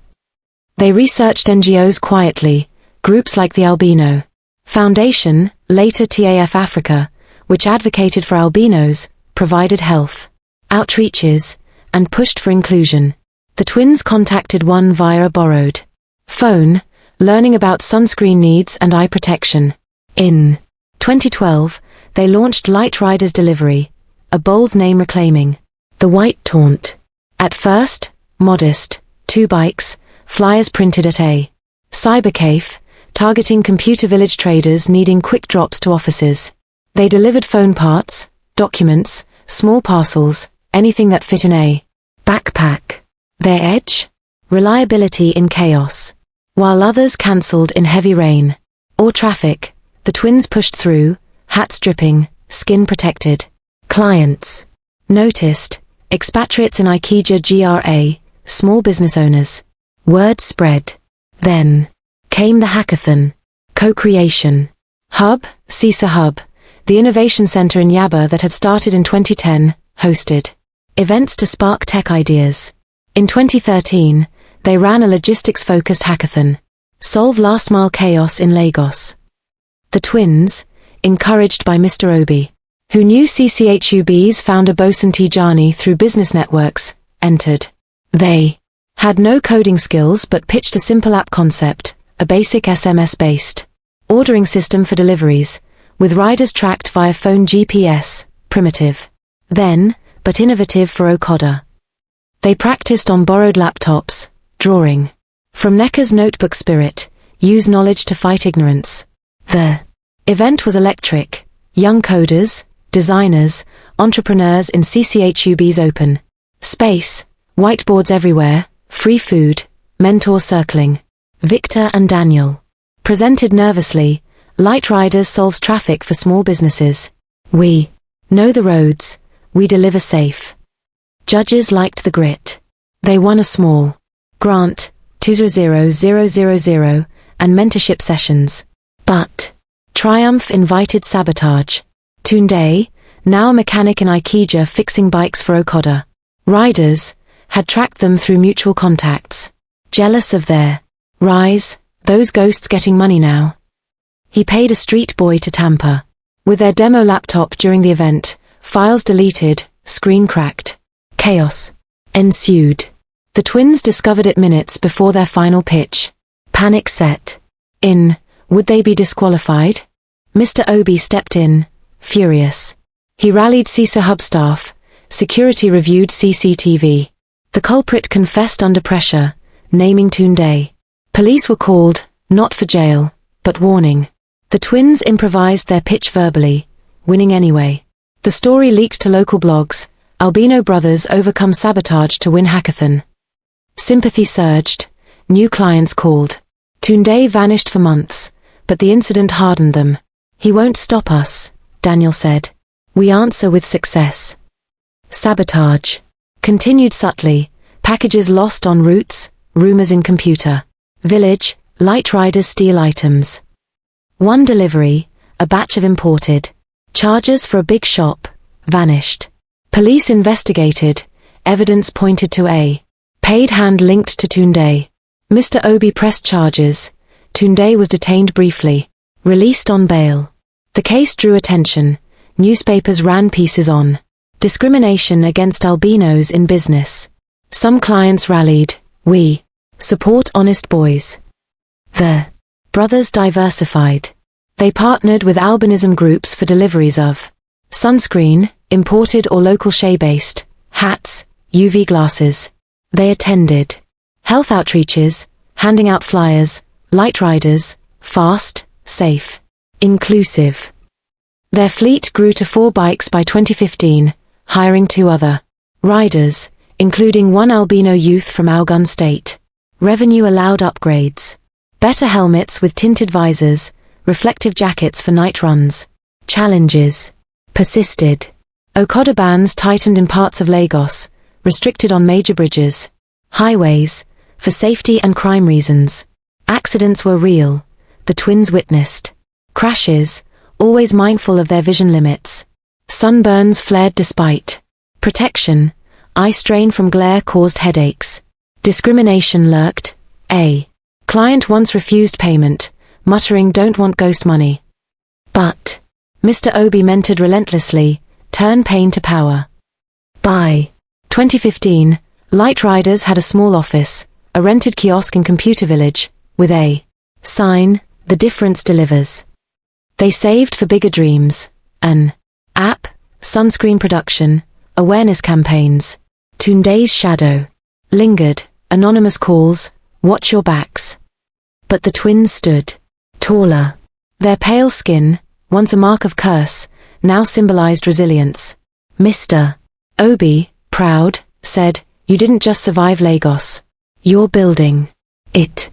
They researched NGOs quietly, groups like the Albino Foundation, later TAF Africa, which advocated for albinos, provided health outreaches, and pushed for inclusion. The twins contacted one via a borrowed phone, learning about sunscreen needs and eye protection. In 2012, they launched Light Riders Delivery, a bold name reclaiming the white taunt. At first, modest, 2 bikes, flyers printed at a cybercafe, targeting computer village traders needing quick drops to offices. They delivered phone parts, documents, small parcels, anything that fit in a backpack. Their edge? Reliability in chaos. While others cancelled in heavy rain or traffic, the twins pushed through, hats dripping, skin protected. Clients noticed, expatriates in Ikeja GRA, small business owners. Word spread. Then came the hackathon. Co-creation. Hub, CISA Hub, the innovation center in Yaba that had started in 2010, hosted events to spark tech ideas. In 2013, they ran a logistics-focused hackathon. Solve last-mile chaos in Lagos. The twins, encouraged by Mr. Obi, who knew CCHUB's founder Bosun Tijani through business networks, entered. They had no coding skills but pitched a simple app concept, a basic SMS-based ordering system for deliveries, with riders tracked via phone GPS, primitive, then, but innovative for Okada. They practiced on borrowed laptops, drawing from Necker's notebook spirit, use knowledge to fight ignorance. The event was electric. Young coders, designers, entrepreneurs in CCHUB's open space, whiteboards everywhere, free food, mentors circling. Victor and Daniel presented nervously. Light Riders solves traffic for small businesses. We know the roads, we deliver safe. Judges liked the grit. They won a small grant, 200,000, and mentorship sessions. But triumph invited sabotage. Tunde, now a mechanic in Ikeja fixing bikes for Okada riders, had tracked them through mutual contacts. Jealous of their rise, those ghosts getting money now. He paid a street boy to tamper with their demo laptop during the event, files deleted, screen cracked. Chaos ensued. The twins discovered it minutes before their final pitch. Panic set in. Would they be disqualified? Mr. Obi stepped in, furious. He rallied CISA Hub staff. Security reviewed CCTV. The culprit confessed under pressure, naming Tunde. Police were called, not for jail, but warning. The twins improvised their pitch verbally, winning anyway. The story leaked to local blogs. Albino brothers overcome sabotage to win hackathon. Sympathy surged. New clients called. Tunde vanished for months, but the incident hardened them. He won't stop us, Daniel said. We answer with success. Sabotage continued subtly. Packages lost en routes, rumors in computer village, Light Riders steal items. One delivery, a batch of imported chargers for a big shop, vanished. Police investigated. Evidence pointed to a paid hand linked to Tunde. Mr. Obi pressed charges. Tunde was detained briefly, released on bail. The case drew attention. Newspapers ran pieces on discrimination against albinos in business. Some clients rallied. We support honest boys. The brothers diversified. They partnered with albinism groups for deliveries of sunscreen, imported or local shea-based, hats, UV glasses. They attended health outreaches, handing out flyers. Light Riders, fast, safe, inclusive. Their fleet grew to 4 bikes by 2015, hiring 2 other riders, including one albino youth from Ajegunle State. Revenue allowed upgrades. Better helmets with tinted visors, reflective jackets for night runs. Challenges persisted. Okada bans tightened in parts of Lagos, restricted on major bridges, highways, for safety and crime reasons. Accidents were real. The twins witnessed crashes, always mindful of their vision limits. Sunburns flared despite protection. Eye strain from glare caused headaches. Discrimination lurked. A client once refused payment, muttering, "Don't want ghost money." But Mr. Obi mentored relentlessly, turn pain to power. By 2015, Light Riders had a small office, a rented kiosk in Computer Village, with a sign, "The difference delivers." They saved for bigger dreams, an app, sunscreen production, awareness campaigns. Tunde's shadow lingered, anonymous calls, "Watch your backs." But the twins stood taller. Their pale skin, once a mark of curse, now symbolized resilience. Mr. Obi, proud, said, "You didn't just survive Lagos. You're building it."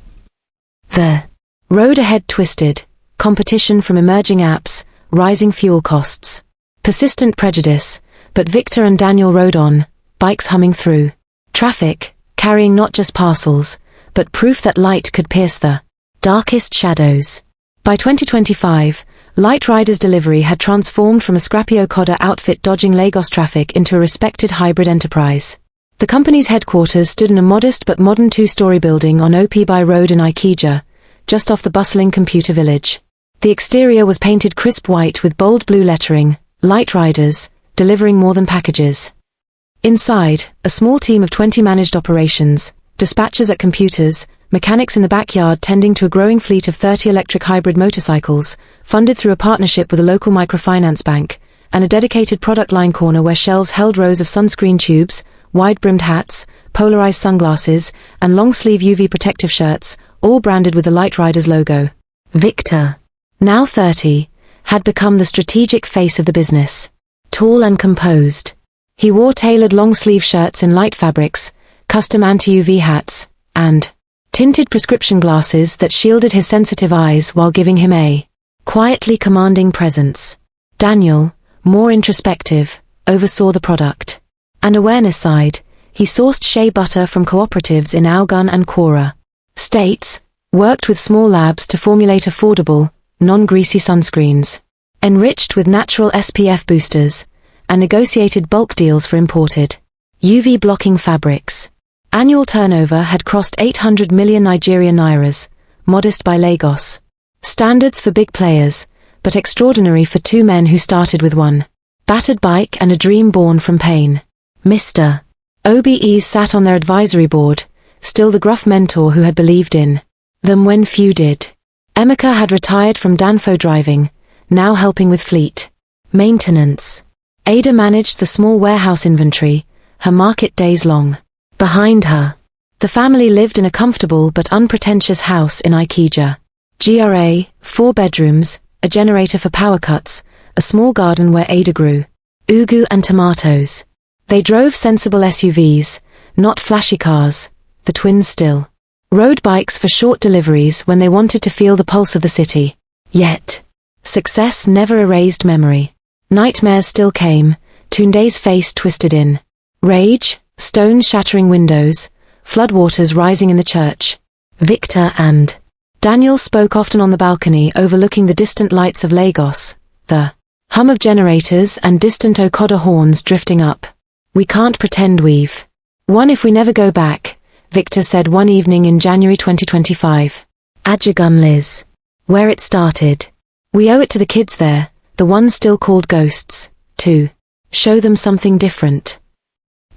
The road ahead twisted, competition from emerging apps, rising fuel costs, persistent prejudice, but Victor and Daniel rode on, bikes humming through traffic, carrying not just parcels, but proof that light could pierce the darkest shadows. By 2025, Light Riders Delivery had transformed from a scrappy Okada outfit dodging Lagos traffic into a respected hybrid enterprise. The company's headquarters stood in a modest but modern two-story building on Opi Road in Ikeja, just off the bustling Computer Village. The exterior was painted crisp white with bold blue lettering, "Light Riders, delivering more than packages." Inside, a small team of 20 managed operations, dispatchers at computers, mechanics in the backyard tending to a growing fleet of 30 electric hybrid motorcycles, funded through a partnership with a local microfinance bank, and a dedicated product line corner where shelves held rows of sunscreen tubes, wide-brimmed hats, polarized sunglasses, and long-sleeve UV protective shirts, all branded with the Light Riders logo. Victor, now 30, had become the strategic face of the business. Tall and composed, he wore tailored long-sleeve shirts in light fabrics, custom anti-UV hats, and tinted prescription glasses that shielded his sensitive eyes while giving him a quietly commanding presence. Daniel, more introspective, oversaw the product and awareness side. He sourced shea butter from cooperatives in Ajegunle and Kwara states, worked with small labs to formulate affordable, non-greasy sunscreens, enriched with natural SPF boosters, and negotiated bulk deals for imported UV-blocking fabrics. Annual turnover had crossed 800 million Nigerian nairas, modest by Lagos. Standards for big players, but extraordinary for two men who started with one battered bike and a dream born from pain. Mr. OBEs sat on their advisory board, still the gruff mentor who had believed in them when few did. Emeka had retired from Danfo driving, now helping with fleet maintenance. Ada managed the small warehouse inventory, her market days long. Behind her, the family lived in a comfortable but unpretentious house in Ikeja. GRA, 4 bedrooms, a generator for power cuts, a small garden where Ada grew ugu and tomatoes. They drove sensible SUVs, not flashy cars. The twins still rode bikes for short deliveries when they wanted to feel the pulse of the city. Yet, success never erased memory. Nightmares still came, Tunde's face twisted in rage, stones shattering windows, floodwaters rising in the church. Victor and Daniel spoke often on the balcony overlooking the distant lights of Lagos, the hum of generators and distant Okada horns drifting up. "We can't pretend we've won if we never go back," Victor said one evening in January 2025. Ajegunle, where it started. "We owe it to the kids there, the ones still called ghosts, to show them something different."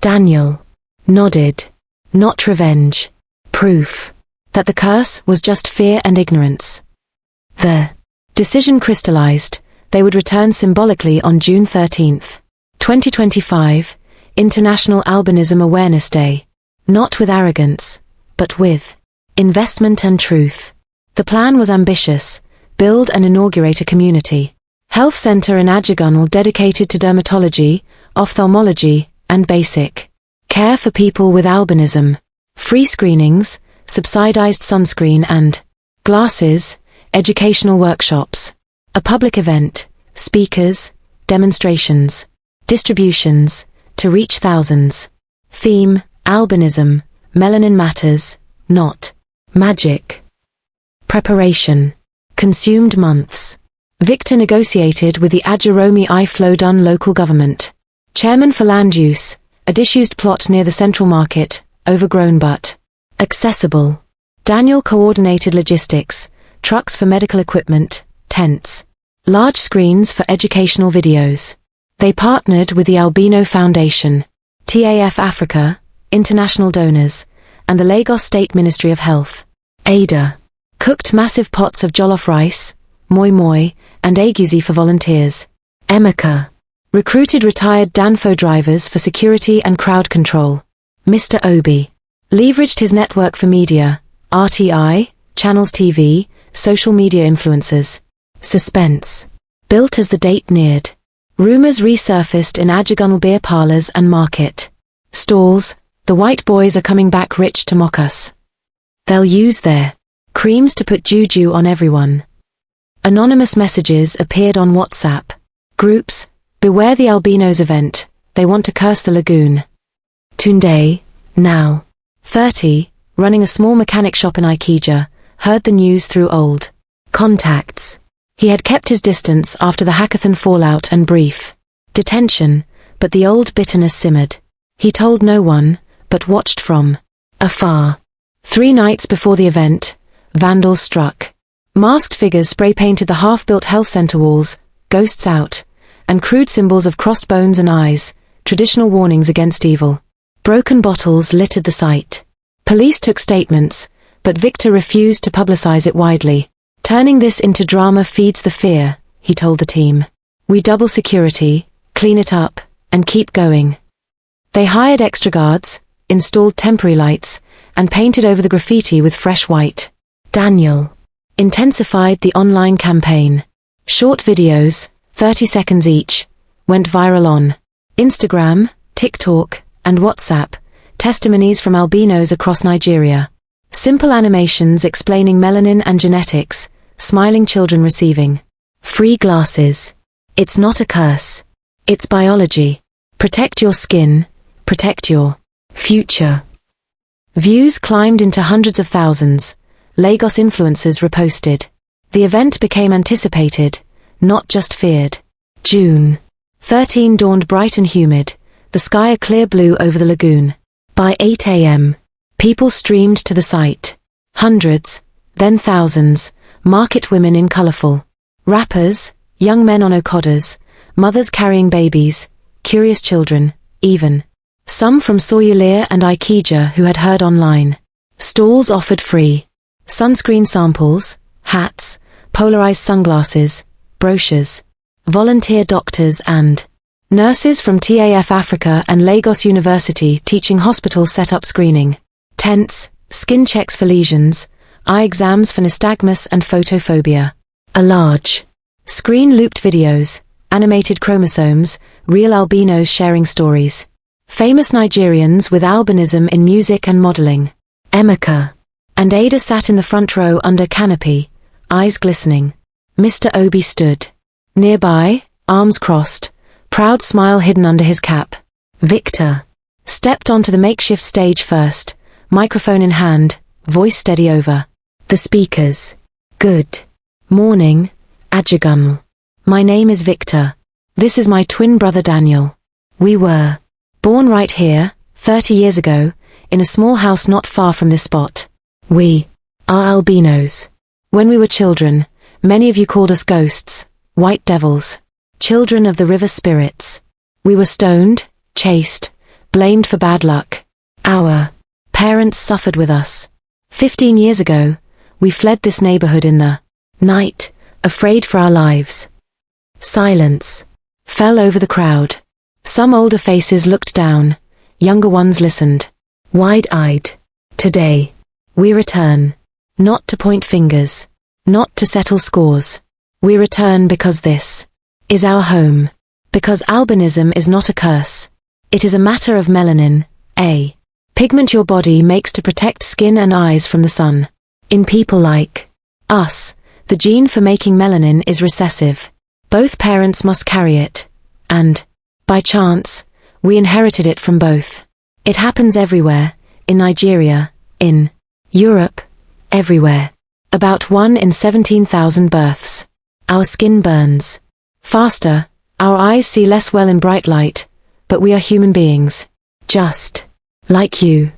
Daniel nodded. Not revenge. Proof that the curse was just fear and ignorance. The decision crystallized. They would return symbolically on June 13, 2025, International Albinism Awareness Day. Not with arrogance, but with investment and truth. The plan was ambitious: build and inaugurate a community health center in Ajegunle dedicated to dermatology, ophthalmology, and basic care for people with albinism. Free screenings, subsidized sunscreen and glasses, educational workshops, a public event, speakers, demonstrations, distributions, to reach thousands. Theme: albinism, melanin matters, not magic. Preparation consumed months. Victor negotiated with the Ajegunle Iflo-Dun local government chairman for land use, a disused plot near the central market, overgrown but accessible. Daniel coordinated logistics, trucks for medical equipment, tents, large screens for educational videos. They partnered with the Albino Foundation, TAF Africa, international donors, and the Lagos State Ministry of Health. Ada cooked massive pots of jollof rice, moi moi, and egusi for volunteers. Emeka recruited retired Danfo drivers for security and crowd control. Mr. Obi leveraged his network for media, RTI, Channels TV, social media influencers. Suspense built as the date neared. Rumors resurfaced in Ajegunle beer parlors and market stalls. The white boys are coming back rich to mock us. They'll use their creams to put juju on everyone. Anonymous messages appeared on WhatsApp groups. Beware the Albinos event, they want to curse the lagoon. Tunde, now 30, running a small mechanic shop in Ikeja, heard the news through old contacts. He had kept his distance after the hackathon fallout and brief detention, but the old bitterness simmered. He told no one, but watched from afar. 3 nights before the event, vandals struck. Masked figures spray-painted the half-built health center walls, ghosts out, and crude symbols of crossed bones and eyes, traditional warnings against evil. Broken bottles littered the site. Police took statements, but Victor refused to publicize it widely. Turning this into drama feeds the fear, he told the team. We double security, clean it up, and keep going. They hired extra guards, installed temporary lights, and painted over the graffiti with fresh white. Daniel intensified the online campaign. Short videos, 30 seconds each, went viral on Instagram, TikTok, and WhatsApp, testimonies from albinos across Nigeria. Simple animations explaining melanin and genetics, smiling children receiving free glasses. It's not a curse. It's biology. Protect your skin, protect your future. Views climbed into hundreds of thousands. Lagos influencers reposted. The event became anticipated, not just feared. June 13 dawned bright and humid, the sky a clear blue over the lagoon. By 8 a.m., people streamed to the site. Hundreds, then thousands, market women in colorful wrappers, young men on okadas, mothers carrying babies, curious children, even some from Soyulir and Ikeja who had heard online. Stalls offered free sunscreen samples, hats, polarized sunglasses, brochures. Volunteer doctors and nurses from TAF Africa and Lagos University teaching hospitals set up screening tents, skin checks for lesions, eye exams for nystagmus and photophobia. A large screen looped videos, animated chromosomes, real albinos sharing stories. Famous Nigerians with albinism in music and modeling. Emeka and Ada sat in the front row under canopy, eyes glistening. Mr. Obi stood nearby, arms crossed, proud smile hidden under his cap. Victor stepped onto the makeshift stage first, microphone in hand, voice steady over the speakers. Good morning, Ajegunle. My name is Victor. This is my twin brother Daniel. We were born right here, 30 years ago, in a small house not far from this spot. We are albinos. When we were children, many of you called us ghosts, white devils, children of the river spirits. We were stoned, chased, blamed for bad luck. Our parents suffered with us. 15 years ago, we fled this neighborhood in the night, afraid for our lives. Silence fell over the crowd. Some older faces looked down, younger ones listened, wide-eyed. Today, we return, not to point fingers, not to settle scores. We return because this is our home, because albinism is not a curse. It is a matter of melanin, a pigment your body makes to protect skin and eyes from the sun. In people like us, the gene for making melanin is recessive. Both parents must carry it, and, by chance, we inherited it from both. It happens everywhere, in Nigeria, in Europe, everywhere. About 1 in 17,000 births. Our skin burns faster, our eyes see less well in bright light, but we are human beings, just like you.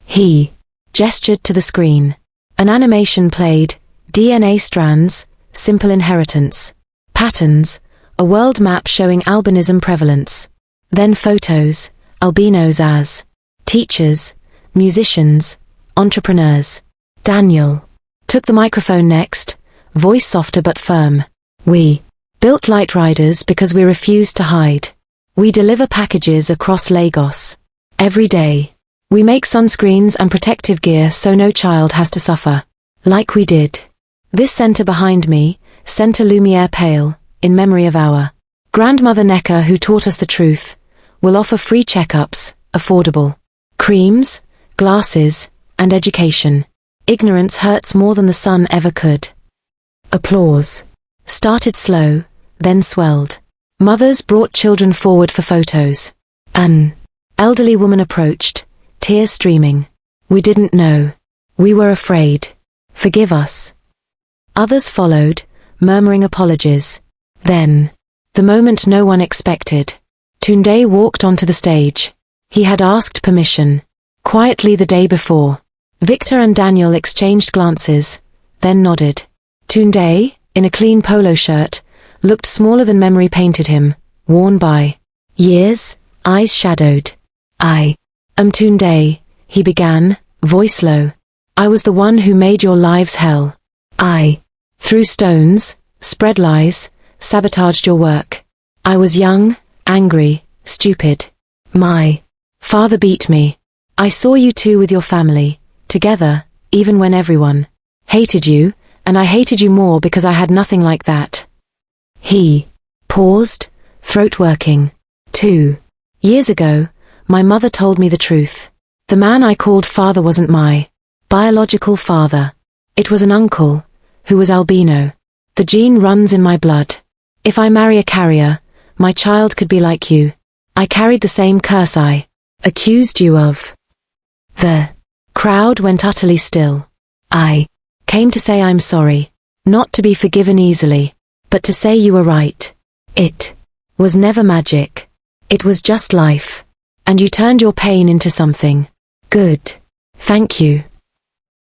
He gestured to the screen. An animation played, DNA strands, simple inheritance. Patterns, a world map showing albinism prevalence. Then photos, albinos as teachers, musicians, entrepreneurs. Daniel took the microphone next, voice softer but firm. We built light riders because we refused to hide. We deliver packages across Lagos. Every day. We make sunscreens and protective gear so no child has to suffer. Like we did. This center behind me, Centre Lumiere Pale, in memory of our grandmother Neka who taught us the truth, will offer free checkups, affordable creams, glasses, and education. Ignorance hurts more than the sun ever could. Applause. Started slow, then swelled. Mothers brought children forward for photos. An elderly woman approached, tears streaming. We didn't know. We were afraid. Forgive us. Others followed, murmuring apologies. Then, the moment no one expected, Tunde walked onto the stage. He had asked permission. Quietly the day before. Victor and Daniel exchanged glances, then nodded. Tunde, in a clean polo shirt, looked smaller than memory painted him, worn by years, eyes shadowed. I am Tunde, he began, voice low. I was the one who made your lives hell. I threw stones, spread lies, sabotaged your work. I was young, angry, stupid. My father beat me. I saw you two with your family, together, even when everyone hated you, and I hated you more because I had nothing like that. He paused, throat working. 2 years ago, my mother told me the truth. The man I called father wasn't my biological father. It was an uncle, who was albino. The gene runs in my blood. If I marry a carrier, my child could be like you. I carried the same curse I accused you of. The crowd went utterly still. I came to say I'm sorry, not to be forgiven easily, but to say you were right. It was never magic. It was just life. And you turned your pain into something good. Thank you.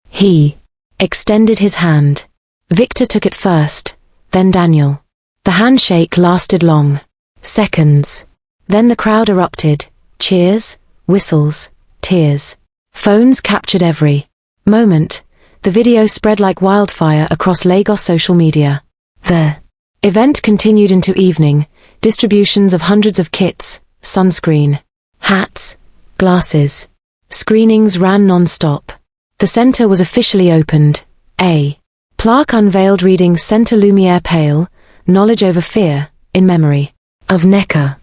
He extended his hand. Victor took it first, then Daniel. The handshake lasted long. Seconds. Then the crowd erupted. Cheers, whistles, tears. Phones captured every moment. The video spread like wildfire across Lagos social media. The event continued into evening, distributions of hundreds of kits, sunscreen, hats, glasses. Screenings ran non-stop. The center was officially opened. A plaque unveiled reading Centre Lumiere Pale, Knowledge over Fear, in memory of Neka.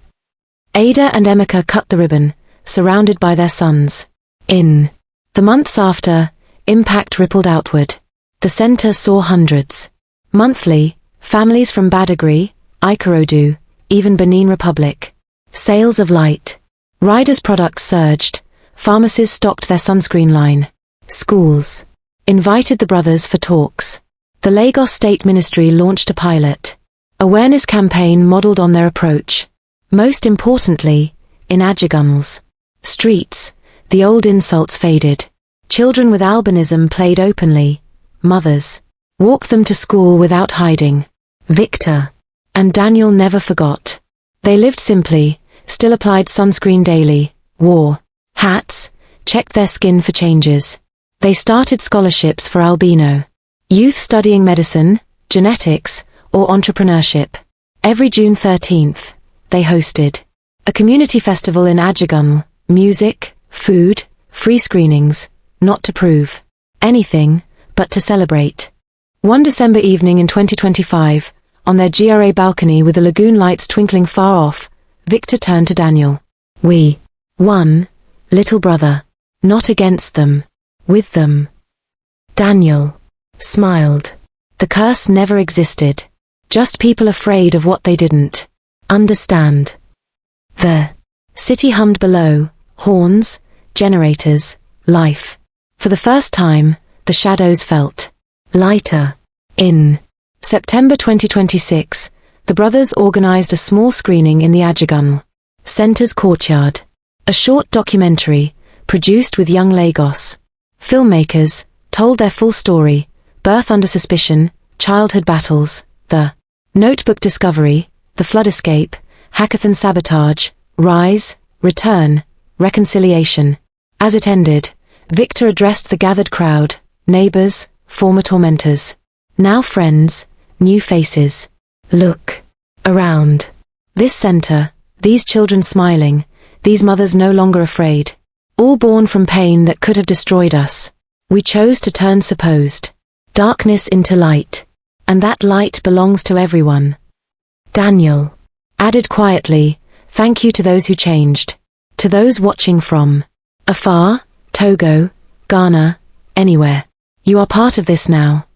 Ada and Emeka cut the ribbon, surrounded by their sons. In the months after, impact rippled outward. The center saw hundreds. Monthly, families from Badagry, Ikorodu, even Benin Republic. Sales of light. Riders' products surged. Pharmacies stocked their sunscreen line. Schools invited the brothers for talks. The Lagos State Ministry launched a pilot awareness campaign modeled on their approach. Most importantly, in Ajegunle's streets, the old insults faded. Children with albinism played openly. Mothers walked them to school without hiding. Victor and Daniel never forgot. They lived simply, still applied sunscreen daily, wore hats, checked their skin for changes. They started scholarships for albino youth studying medicine, genetics, or entrepreneurship. Every June 13th, they hosted a community festival in Ajegunle, music, food, free screenings, not to prove anything, but to celebrate. One December evening in 2025, on their GRA balcony with the lagoon lights twinkling far off, Victor turned to Daniel. We won, little brother. Not against them. With them. Daniel smiled. The curse never existed. Just people afraid of what they didn't understand. The city hummed below, horns, generators, life. For the first time, the shadows felt lighter. In September 2026, the brothers organized a small screening in the Ajegunle Center's courtyard. A short documentary, produced with Young Lagos filmmakers, told their full story, Birth under suspicion, childhood battles, the notebook discovery, the flood escape, hackathon sabotage, rise, return, reconciliation. As it ended, Victor addressed the gathered crowd, neighbors, former tormentors. Now friends, new faces. Look around. This center, these children smiling, these mothers no longer afraid. All born from pain that could have destroyed us. We chose to turn supposed darkness into light. And that light belongs to everyone. Daniel added quietly, thank you to those who changed. To those watching from afar, Togo, Ghana, anywhere. You are part of this now.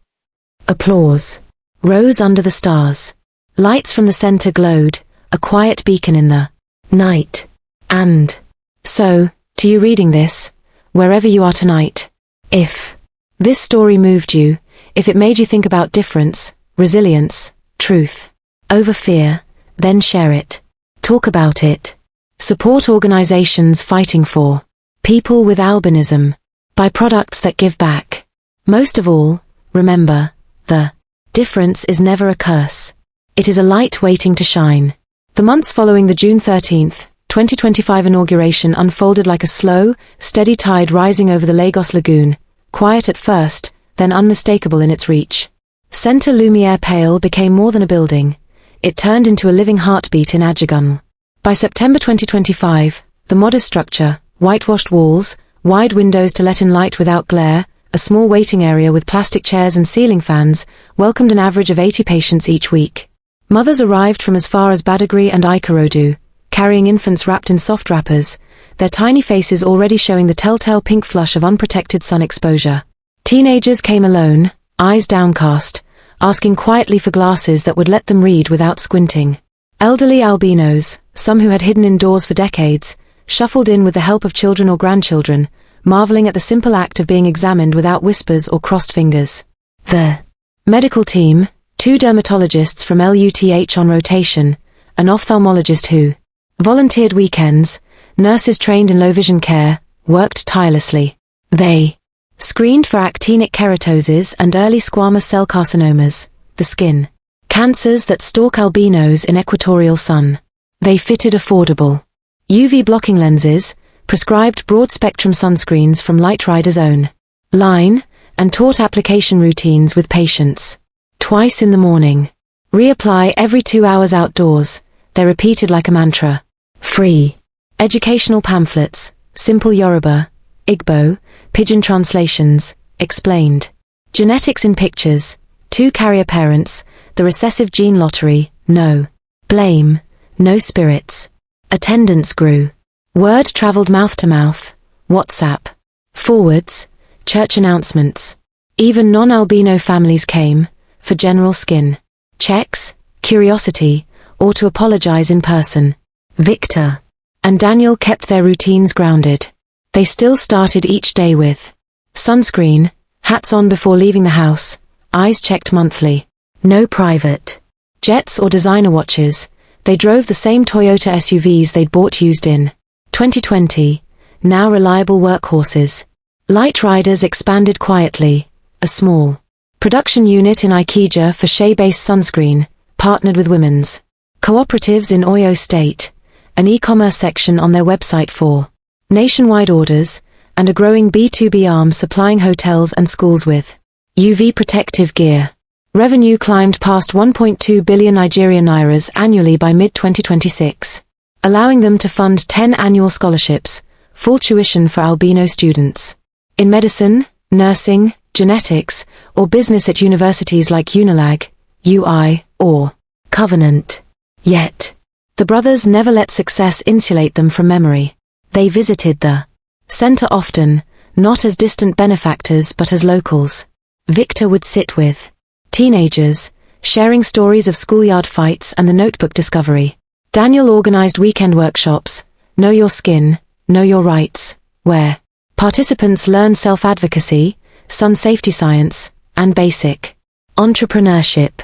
Applause rose under the stars. Lights from the center glowed, a quiet beacon in the night. And so, to you reading this, wherever you are tonight, if this story moved you, if it made you think about difference, resilience, truth, over fear, then share it. Talk about it. Support organizations fighting for people with albinism. Buy products that give back. Most of all, remember, the difference is never a curse. It is a light waiting to shine. The months following the June 13th, 2025 inauguration unfolded like a slow, steady tide rising over the Lagos Lagoon, quiet at first, then unmistakable in its reach. Centre Lumiere Pale became more than a building. It turned into a living heartbeat in Ajegunle. By September 2025, the modest structure, whitewashed walls, wide windows to let in light without glare, a small waiting area with plastic chairs and ceiling fans, welcomed an average of 80 patients each week. Mothers arrived from as far as Badagry and Ikorodu, carrying infants wrapped in soft wrappers, their tiny faces already showing the telltale pink flush of unprotected sun exposure. Teenagers came alone, eyes downcast, asking quietly for glasses that would let them read without squinting. Elderly albinos, some who had hidden indoors for decades, shuffled in with the help of children or grandchildren, marveling at the simple act of being examined without whispers or crossed fingers. The medical team, 2 dermatologists from LUTH on rotation, an ophthalmologist who volunteered weekends, nurses trained in low vision care, worked tirelessly. They screened for actinic keratoses and early squamous cell carcinomas, the skin cancers that stalk albinos in equatorial sun. They fitted affordable UV blocking lenses, prescribed broad-spectrum sunscreens from Lightrider's own line, and taught application routines with patients. Twice in the morning. Reapply every 2 hours outdoors, they repeated like a mantra. Free educational pamphlets, simple Yoruba, Igbo, Pidgin translations, explained. Genetics in pictures, 2 carrier parents, the recessive gene lottery, no blame, no spirits. Attendance grew. Word traveled mouth to mouth, WhatsApp, forwards, church announcements. Even non-albino families came, for general skin checks, curiosity, or to apologize in person. Victor and Daniel kept their routines grounded. They still started each day with sunscreen, hats on before leaving the house, eyes checked monthly. No private jets or designer watches. They drove the same Toyota SUVs they'd bought used in 2020, now reliable workhorses. Lightriders expanded quietly, a small production unit in Ikeja for shea-based sunscreen, partnered with women's cooperatives in Oyo State, an e-commerce section on their website for nationwide orders, and a growing B2B arm supplying hotels and schools with UV protective gear. Revenue climbed past 1.2 billion Nigerian nairas annually by mid-2026, allowing them to fund 10 annual scholarships, full tuition for albino students. In medicine, nursing, genetics, or business at universities like Unilag, UI, or Covenant. Yet, the brothers never let success insulate them from memory. They visited the center often, not as distant benefactors but as locals. Victor would sit with teenagers, sharing stories of schoolyard fights and the notebook discovery. Daniel organized weekend workshops, Know Your Skin, Know Your Rights, where participants learned self-advocacy, sun safety science, and basic entrepreneurship.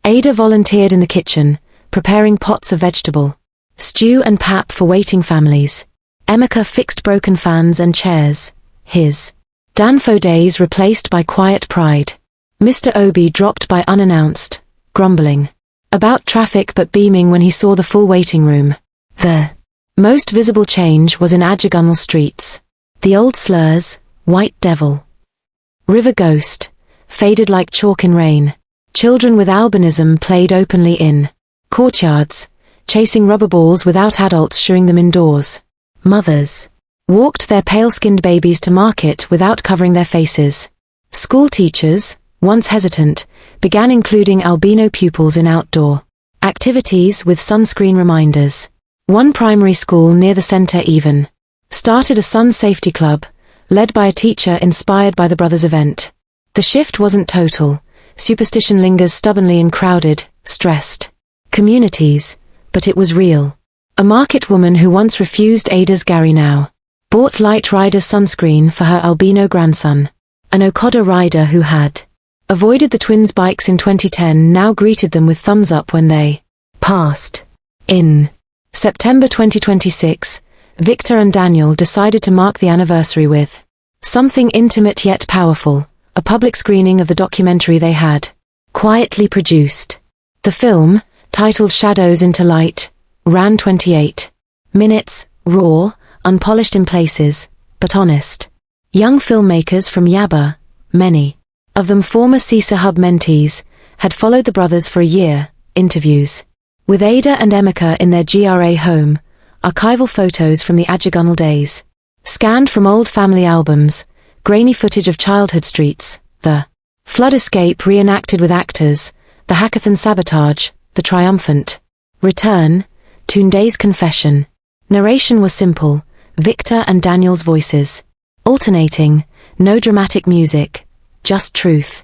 Ada volunteered in the kitchen, preparing pots of vegetable stew and pap for waiting families. Emeka fixed broken fans and chairs, his Danfo days replaced by quiet pride. Mr. Obi dropped by unannounced, grumbling about traffic but beaming when he saw the full waiting room. The most visible change was in Ajegunle streets. The old slurs, white devil, river ghost, faded like chalk in rain. Children with albinism played openly in courtyards, chasing rubber balls without adults shooing them indoors. Mothers walked their pale-skinned babies to market without covering their faces. School teachers, once hesitant, began including albino pupils in outdoor activities with sunscreen reminders. One primary school near the center even started a sun safety club, led by a teacher inspired by the brothers' event. The shift wasn't total. Superstition lingers stubbornly in crowded, stressed communities, but it was real. A market woman who once refused Ada's Gary now bought Light Rider's sunscreen for her albino grandson. An Okada rider who had avoided the twins' bikes in 2010 now greeted them with thumbs up when they passed. In September 2026, Victor and Daniel decided to mark the anniversary with something intimate yet powerful, a public screening of the documentary they had quietly produced. The film, titled Shadows into Light, ran 28 minutes, raw, unpolished in places, but honest. Young filmmakers from Yaba, many of them former CISA Hub mentees, had followed the brothers for a year. Interviews with Ada and Emeka in their GRA home, archival photos from the Ajegunle days, scanned from old family albums, grainy footage of childhood streets, the flood escape reenacted with actors, the hackathon sabotage, the triumphant return, Tunde's confession. Narration was simple, Victor and Daniel's voices alternating, no dramatic music, just truth.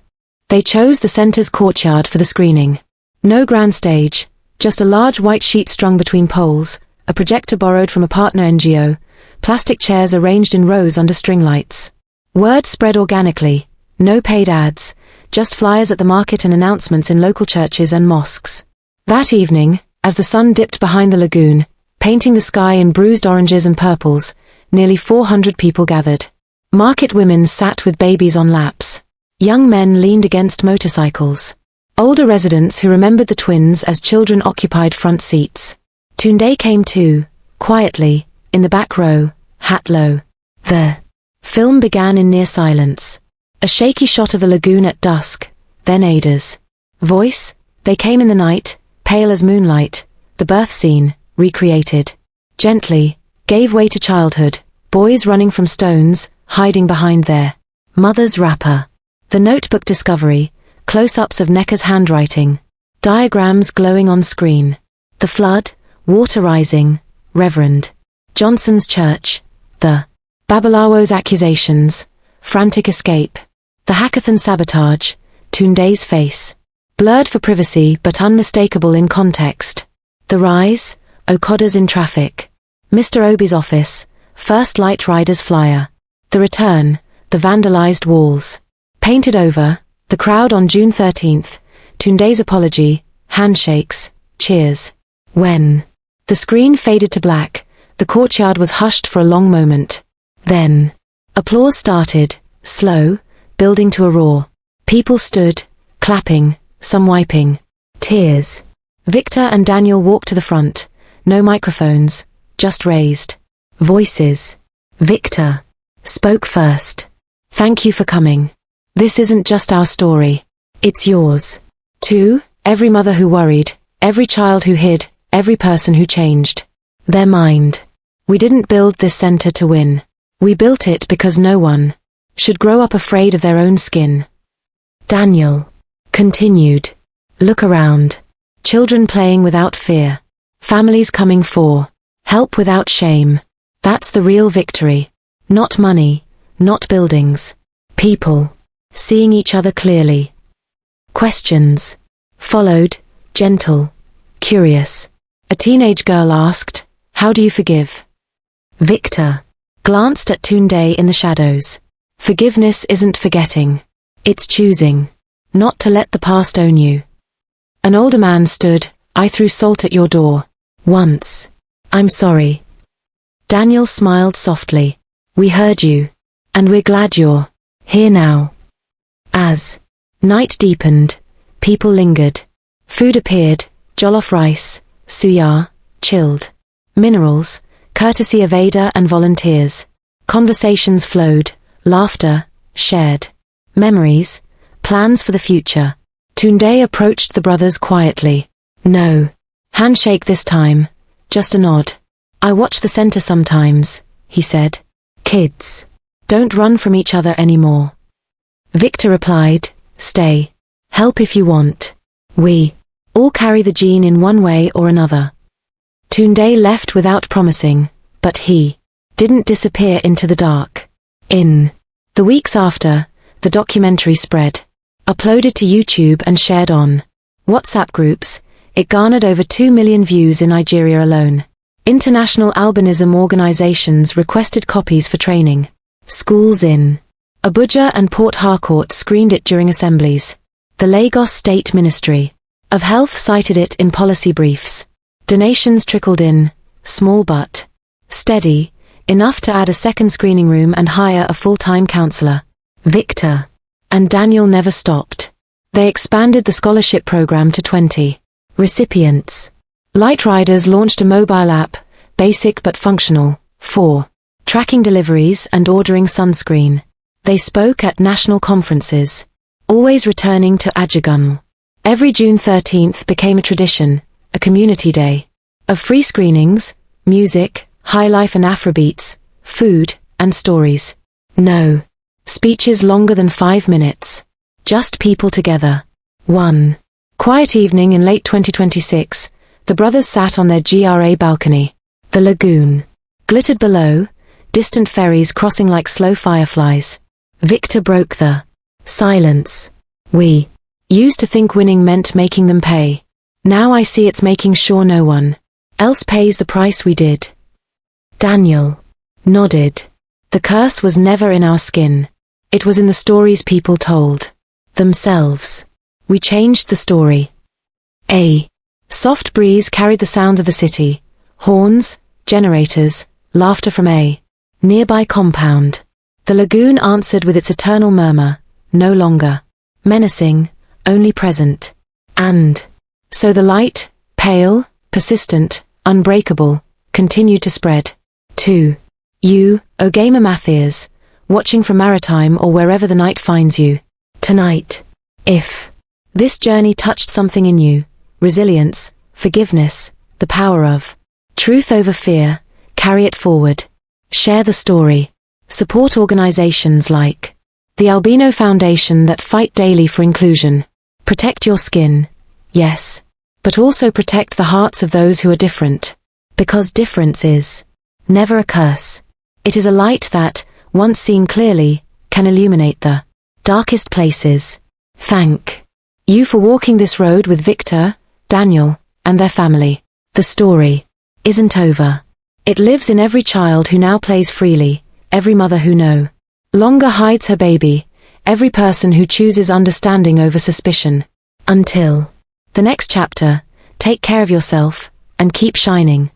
They chose the center's courtyard for the screening. No grand stage, just a large white sheet strung between poles, a projector borrowed from a partner NGO, plastic chairs arranged in rows under string lights. Word spread organically, no paid ads, just flyers at the market and announcements in local churches and mosques. That evening, as the sun dipped behind the lagoon, painting the sky in bruised oranges and purples, nearly 400 people gathered. Market women sat with babies on laps. Young men leaned against motorcycles. Older residents who remembered the twins as children occupied front seats. Tunde came too, quietly, in the back row, hat low. The film began in near silence. A shaky shot of the lagoon at dusk, then Ada's voice. They came in the night, pale as moonlight, the birth scene, recreated. Gently, gave way to childhood, boys running from stones, hiding behind their mother's wrapper. The notebook discovery, close-ups of Neka's handwriting, diagrams glowing on screen. The flood, water rising, Reverend Johnson's church, the Babalawo's accusations, frantic escape, the hackathon sabotage, Tunde's face, blurred for privacy but unmistakable in context. The rise, Okada's in traffic, Mr. Obi's office, first Light Rider's flyer. The return, the vandalized walls. Painted over, the crowd on June 13th, Tunde's apology, handshakes, cheers. When the screen faded to black, the courtyard was hushed for a long moment. Then, applause started, slow, building to a roar. People stood, clapping, some wiping tears. Victor and Daniel walked to the front, no microphones, just raised voices. Victor spoke first. Thank you for coming. This isn't just our story. It's yours. Too, every mother who worried, every child who hid, every person who changed their mind. We didn't build this center to win. We built it because no one should grow up afraid of their own skin. Daniel continued. Look around. Children playing without fear. Families coming for help without shame. That's the real victory. Not money, not buildings. People seeing each other clearly. Questions followed, gentle, curious. A teenage girl asked, "How do you forgive?" Victor glanced at Tunde in the shadows. Forgiveness isn't forgetting. It's choosing not to let the past own you. An older man stood. I threw salt at your door once. I'm sorry. Daniel smiled softly. We heard you, and we're glad you're here now. As Night deepened. People lingered. Food appeared, jollof rice, suya, chilled. Minerals, courtesy of Ada and volunteers. Conversations flowed, laughter, shared. Memories, plans for the future. Tunde approached the brothers quietly. No handshake this time, just a nod. I watch the center sometimes, he said. Kids, don't run from each other anymore. Victor replied, stay. Help if you want. We all carry the gene in one way or another. Tunde left without promising, but he didn't disappear into the dark. In the weeks after, the documentary spread. Uploaded to YouTube and shared on WhatsApp groups, it garnered over 2 million views in Nigeria alone. International albinism organizations requested copies for training. Schools in Abuja and Port Harcourt screened it during assemblies. The Lagos State Ministry of Health cited it in policy briefs. Donations trickled in, small but steady, enough to add a second screening room and hire a full-time counselor. Victor and Daniel never stopped. They expanded the scholarship program to 20 recipients. Light Riders launched a mobile app, basic but functional, for tracking deliveries and ordering sunscreen. They spoke at national conferences, always returning to Ajegunle. Every June 13th became a tradition, a community day, of free screenings, music, high life and Afrobeats, food, and stories. No speeches longer than 5 minutes. Just people together. One quiet evening in late 2026, the brothers sat on their GRA balcony. The lagoon glittered below, distant ferries crossing like slow fireflies. Victor broke the silence. We used to think winning meant making them pay. Now I see it's making sure no one else pays the price we did. Daniel nodded. The curse was never in our skin. It was in the stories people told themselves. We changed the story. A soft breeze carried the sounds of the city. Horns, generators, laughter from a nearby compound. The lagoon answered with its eternal murmur, no longer menacing, only present. And so the light, pale, persistent, unbreakable, continued to spread. 2. You, O Gamer Matthias, watching from Maritime or wherever the night finds you. Tonight, if this journey touched something in you, resilience, forgiveness, the power of truth over fear, carry it forward. Share the story. Support organizations like the Albino Foundation that fight daily for inclusion. Protect your skin, yes, but also protect the hearts of those who are different. Because difference is never a curse. It is a light that, once seen clearly, can illuminate the darkest places. Thank you for walking this road with Victor, Daniel, and their family. The story isn't over. It lives in every child who now plays freely, every mother who no longer hides her baby, every person who chooses understanding over suspicion. Until the next chapter, take care of yourself, and keep shining.